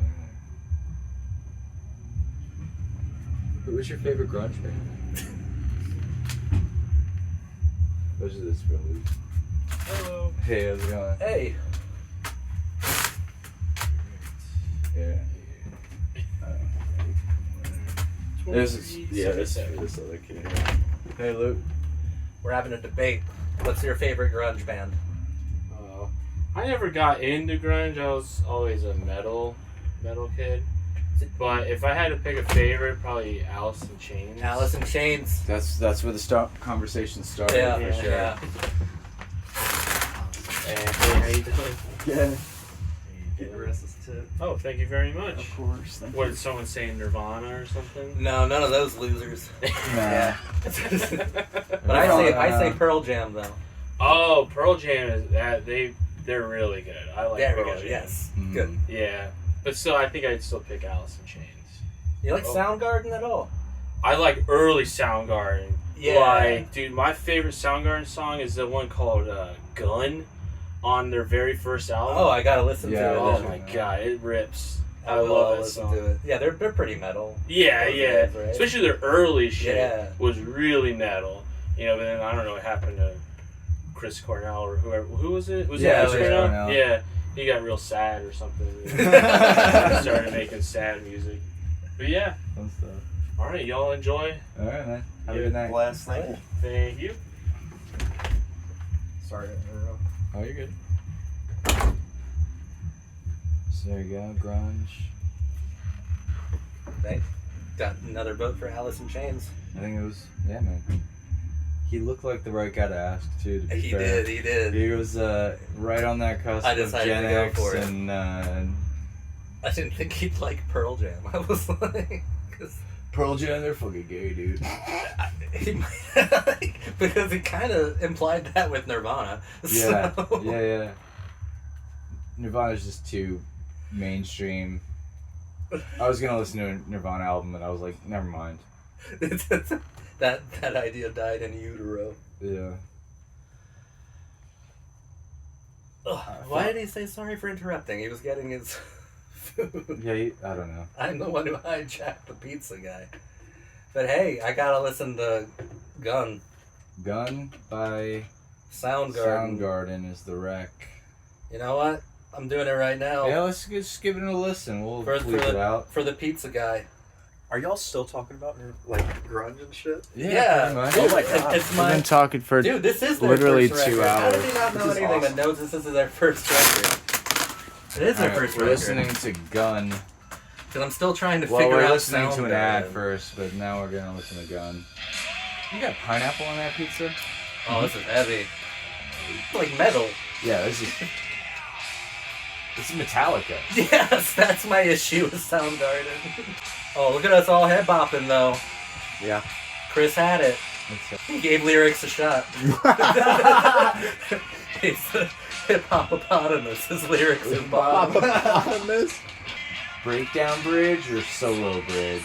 S2: Who was your favorite grunge band? Those are the Spillies.
S1: Hello.
S2: Hey, how's it going?
S1: Hey.
S2: Yeah. This other kid. Hey, Luke.
S1: We're having a debate. What's your favorite grunge band?
S4: I never got into grunge. I was always a metal kid. But if I had to pick a favorite, probably Alice in Chains.
S1: Alice in Chains.
S2: That's where the conversation started,
S1: Yeah,
S2: for sure.
S1: yeah.
S4: And hey, how you doing?
S3: Yeah.
S1: Getting restless too.
S4: Oh, thank you very much.
S3: Of course. Thank
S4: What,
S3: you.
S4: did someone say Nirvana or something?
S1: No, none of those losers.
S2: Nah.
S1: But I say Pearl Jam though.
S4: Oh, Pearl Jam is that they're really good. I like
S1: There we
S4: Pearl
S1: go.
S4: Jam.
S1: Yes.
S2: Mm.
S1: Good.
S4: Yeah. But still, I think I'd still pick Alice in Chains.
S1: You like
S4: Oh.
S1: Soundgarden at all?
S4: I like early Soundgarden.
S1: Yeah.
S4: Like, dude, my favorite Soundgarden song is the one called Gun on their very first album.
S1: Oh, I gotta listen
S2: Yeah,
S1: to it.
S4: Oh
S1: then.
S4: my god, it rips.
S1: I will
S4: love that
S1: listen
S4: song.
S1: to it. Yeah, they're pretty metal.
S4: Yeah,
S1: Those
S4: yeah.
S1: guys, right?
S4: Especially their early shit
S1: Yeah.
S4: was really metal. You know, but then I don't know what happened to Chris Cornell or whoever. Who was it? Was
S2: Yeah,
S4: it Chris
S2: Chris
S4: Cornell?
S2: Cornell.
S4: Yeah. He got real sad or something. Started making sad music. But yeah.
S2: Fun stuff.
S4: Alright, y'all enjoy.
S2: Alright, man. Have a
S4: Yeah.
S2: good night.
S3: Blast. Thank you.
S4: Thank you.
S3: Sorry to interrupt.
S2: Oh, you're good. So there you go, grunge.
S1: Right? Got another vote for Alice in Chains.
S2: I think it was, yeah, man. He looked like the right guy to ask, too, to be
S1: He
S2: fair.
S1: did. He did.
S2: He was right on that cusp
S1: I
S2: of
S1: decided
S2: Gen
S1: to go
S2: X
S1: for it.
S2: and
S1: I didn't think he'd like Pearl Jam. I was like,
S2: Pearl Jam, they're fucking gay, dude.
S1: he might, because he kind of implied that with Nirvana.
S2: Yeah,
S1: So.
S2: yeah. Nirvana's just too mainstream. I was gonna listen to a Nirvana album, and I was like, never mind.
S1: that idea died in utero.
S2: Yeah.
S1: Ugh, why did he say sorry for interrupting? He was getting his food.
S2: Yeah, I don't know.
S1: I'm the one who hijacked the pizza guy. But hey, I gotta listen to Gun.
S2: Gun by
S1: Soundgarden.
S2: Soundgarden is the wreck.
S1: You know what? I'm doing it right now.
S2: Yeah, let's just give it a listen. We'll
S1: for
S2: bleep it out.
S1: For the pizza guy.
S3: Are y'all still talking about like grunge and shit?
S1: Yeah.
S2: Pretty much.
S3: Oh my God.
S1: It's
S2: We've been talking for
S1: dude, this is their
S2: literally
S1: first
S2: 2
S1: record. How
S2: hours.
S1: did he not know
S3: This is
S1: anything
S3: awesome.
S1: but knows this is their first record? It is their
S2: Alright,
S1: first
S2: we're
S1: record.
S2: listening to Gun.
S1: Because I'm still trying to
S2: Well,
S1: figure
S2: we're
S1: out
S2: listening to an ad
S1: Soundgarden.
S2: first, but now we're gonna listen to Gun. You got pineapple on that pizza?
S1: Oh, this is heavy. Like metal.
S2: Yeah, this is Metallica.
S1: Yes, that's my issue with Soundgarden. Oh, look at us all head bopping though.
S3: Yeah.
S1: Chris had it.
S2: That's
S1: He gave lyrics a shot. He's a hip-hop-opotamus. His lyrics in bop.
S2: Breakdown bridge or solo bridge?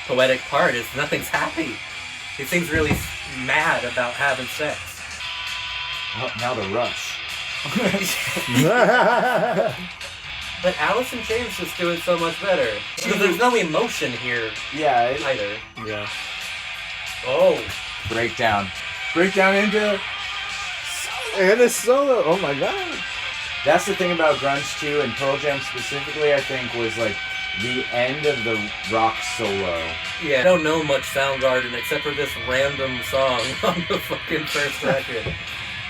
S1: Poetic part is nothing's happy. He seems really mad about having sex.
S2: Oh, now the rush.
S1: But Alice and James just do it so much better. Because there's no emotion here
S2: Yeah,
S1: either.
S3: Yeah.
S1: Oh.
S2: breakdown. Breakdown into...
S3: And a solo. Oh my God.
S2: That's the thing about grunge too, and Pearl Jam specifically, I think, was like the end of the rock solo.
S1: Yeah, I don't know much Soundgarden except for this random song on the fucking first record.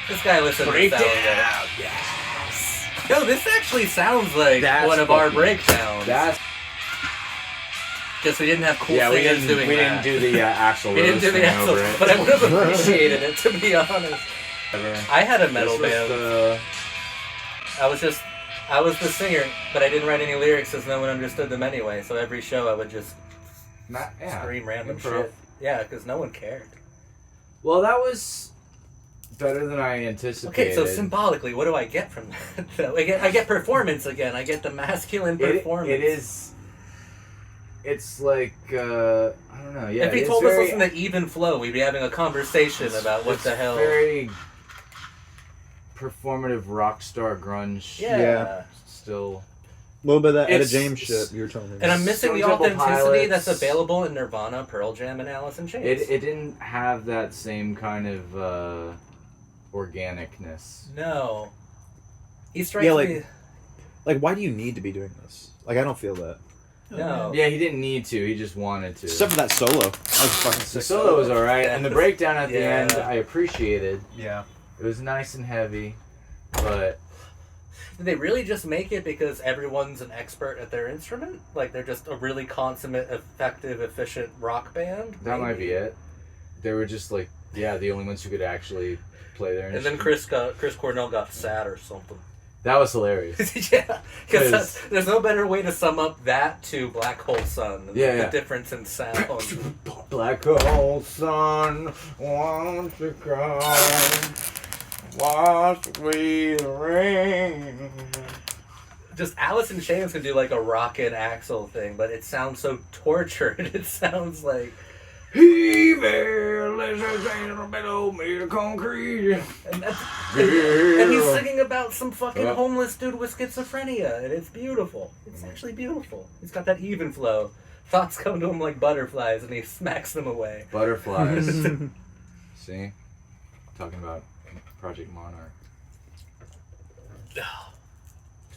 S1: This guy listens to Soundgarden.
S2: Yes.
S1: Yo, this actually sounds like
S2: That's
S1: one of our
S2: fucking-
S1: breakdowns.
S2: That's
S1: Just we didn't have cool
S2: yeah. We
S1: singers
S2: didn't.
S1: doing
S2: We
S1: that.
S2: didn't do the actual.
S1: We didn't do the
S2: roasting
S1: actual,
S2: over it.
S1: but I would have appreciated it, to be honest. I had a metal
S2: This was
S1: band. I was the singer, but I didn't write any lyrics because no one understood them anyway. So every show I would just scream random
S2: improv.
S1: shit. Yeah, because no one cared.
S2: Well, that was better than I anticipated.
S1: Okay, so symbolically, what do I get from that? though? I get performance again. I get the masculine performance.
S2: It is. It's like I don't know. Yeah.
S1: If he
S2: it's
S1: told us
S2: very,
S1: listen to Even Flow, we'd be having a conversation about what
S2: it's
S1: the hell.
S2: Very performative rock star grunge.
S1: Yeah.
S3: Yeah.
S2: Still.
S3: A little bit of that Etta
S2: It's-
S3: James shit you were telling me.
S1: And I'm missing the
S2: Stone Temple
S1: authenticity
S2: Pilots.
S1: that's available in Nirvana, Pearl Jam, and Alice in Chains.
S2: It didn't have that same kind of organicness.
S1: No. He strikes
S3: Yeah, like-
S1: me...
S3: Like, why do you need to be doing this? Like, I don't feel that.
S1: No.
S2: Yeah, he didn't need to. He just wanted to.
S3: Except for that solo. That was fucking
S2: The
S3: sick.
S2: solo was alright, and the breakdown at the
S1: Yeah.
S2: end I appreciated.
S3: Yeah.
S2: It was nice and heavy, but
S1: Did they really just make it because everyone's an expert at their instrument? Like, they're just a really consummate, effective, efficient rock band?
S2: that might be it. They were just like, yeah, the only ones who could actually play their
S1: And
S2: instrument.
S1: then Chris Cornell got sad or something.
S2: That was hilarious.
S1: Yeah, because
S2: 'Cause-
S1: there's no better way to sum up that to Black Hole Sun.
S2: Yeah,
S1: the
S2: yeah.
S1: difference in sound.
S2: Black hole sun, won't you come? Watch we rain.
S1: Just Alice in Chains can do like a rockin' Axl thing, but it sounds so tortured. It sounds like...
S2: He there, let's in the middle, made of concrete.
S1: And, and he's
S2: Yeah.
S1: singing about some fucking
S2: Yeah.
S1: homeless dude with schizophrenia, and it's beautiful. It's actually beautiful. He's got that even flow. Thoughts come to him like butterflies, and he smacks them away.
S2: Butterflies. See? Talking about Project Monarch.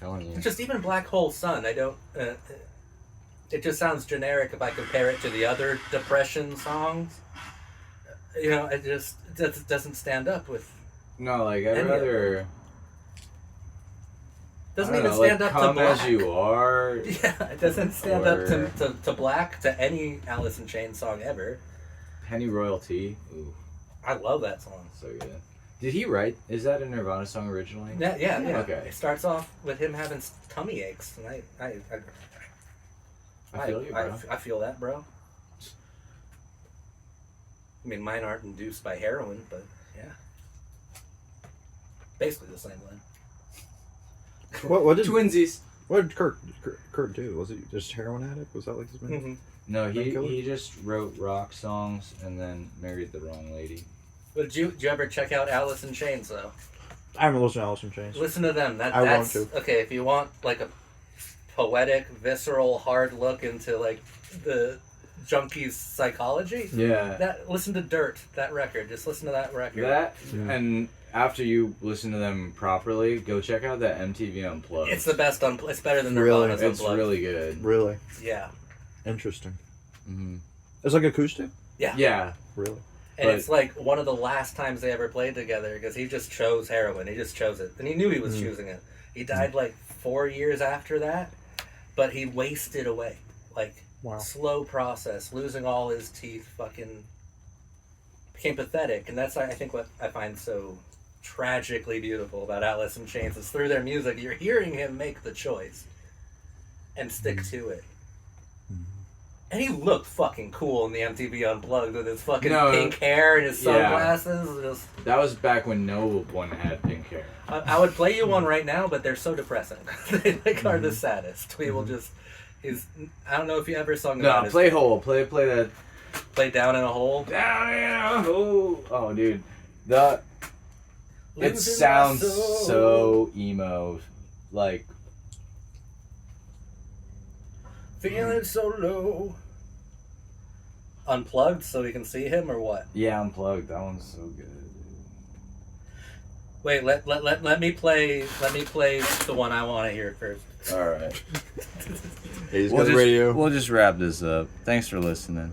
S2: Telling you.
S1: Just even Black Hole Sun, I don't... it just sounds generic if I compare it to the other Depression songs. You know, it just doesn't stand up with...
S2: No, like I'd
S1: Any of
S2: rather.
S1: Doesn't
S2: I don't
S1: even
S2: know,
S1: stand
S2: like,
S1: up to
S2: Come
S1: Black.
S2: As You Are.
S1: Yeah, it doesn't stand up
S2: Or-
S1: to Black, to any Alice in Chains song ever.
S2: Penny Royalty. Ooh,
S1: I love that song.
S2: so good. Did he write? Is that a Nirvana song originally?
S1: Yeah.
S2: Okay.
S1: It starts off with him having tummy aches, and
S2: I feel you, bro.
S1: I feel that, bro. I mean, mine aren't induced by heroin, but yeah, basically the same line.
S3: What did
S2: Twinsies.
S3: What did Kurt do? Was he just heroin addict? Was that like his main?
S1: Mm-hmm.
S2: No,
S3: Painkiller?
S2: he just wrote rock songs and then married the wrong lady.
S1: But did you ever check out Alice in Chains though?
S3: I haven't listened to Alice in Chains.
S1: Listen to them.
S3: I want
S1: That's
S3: to.
S1: okay. If you want like a poetic, visceral, hard look into like the junkie's psychology, listen to Dirt. That record. Just listen to that record.
S2: And after you listen to them properly, go check out that MTV Unplugged.
S1: It's the best. It's better than
S3: Really?
S1: Nirvana's
S2: It's
S1: Unplugged.
S2: really good.
S3: Really
S1: Yeah.
S3: interesting.
S2: Mm-hmm.
S3: It's like acoustic.
S2: Yeah.
S3: Really.
S1: And
S2: But-
S1: it's like one of the last times they ever played together because he just chose heroin. He just chose it. And he knew he was choosing it. He died like 4 years after that, but he wasted away. Like,
S3: Wow.
S1: slow process, losing all his teeth, fucking became pathetic. And that's, I think, what I find so tragically beautiful about Alice in Chains is through their music, you're hearing him make the choice and stick to it. And he looked fucking cool in the MTV Unplugged with his fucking pink hair and his sunglasses. Just,
S2: That was back when no one had pink hair.
S1: I would play you one right now, but they're so depressing. They like are the saddest. We will just. I don't know if you ever sung about
S2: Play Hole. Play that.
S1: Play Down in a Hole.
S2: Down in a hole. Oh, dude. It
S1: Losing
S2: sounds
S1: my soul.
S2: so emo. Like.
S1: Feeling so low. Unplugged so we can see him or what?
S2: Yeah, Unplugged. That one's so good.
S1: Wait, let me play the one I want to hear first.
S2: All right.
S3: Hey, he's got the radio.
S2: We'll just wrap this up. Thanks for listening.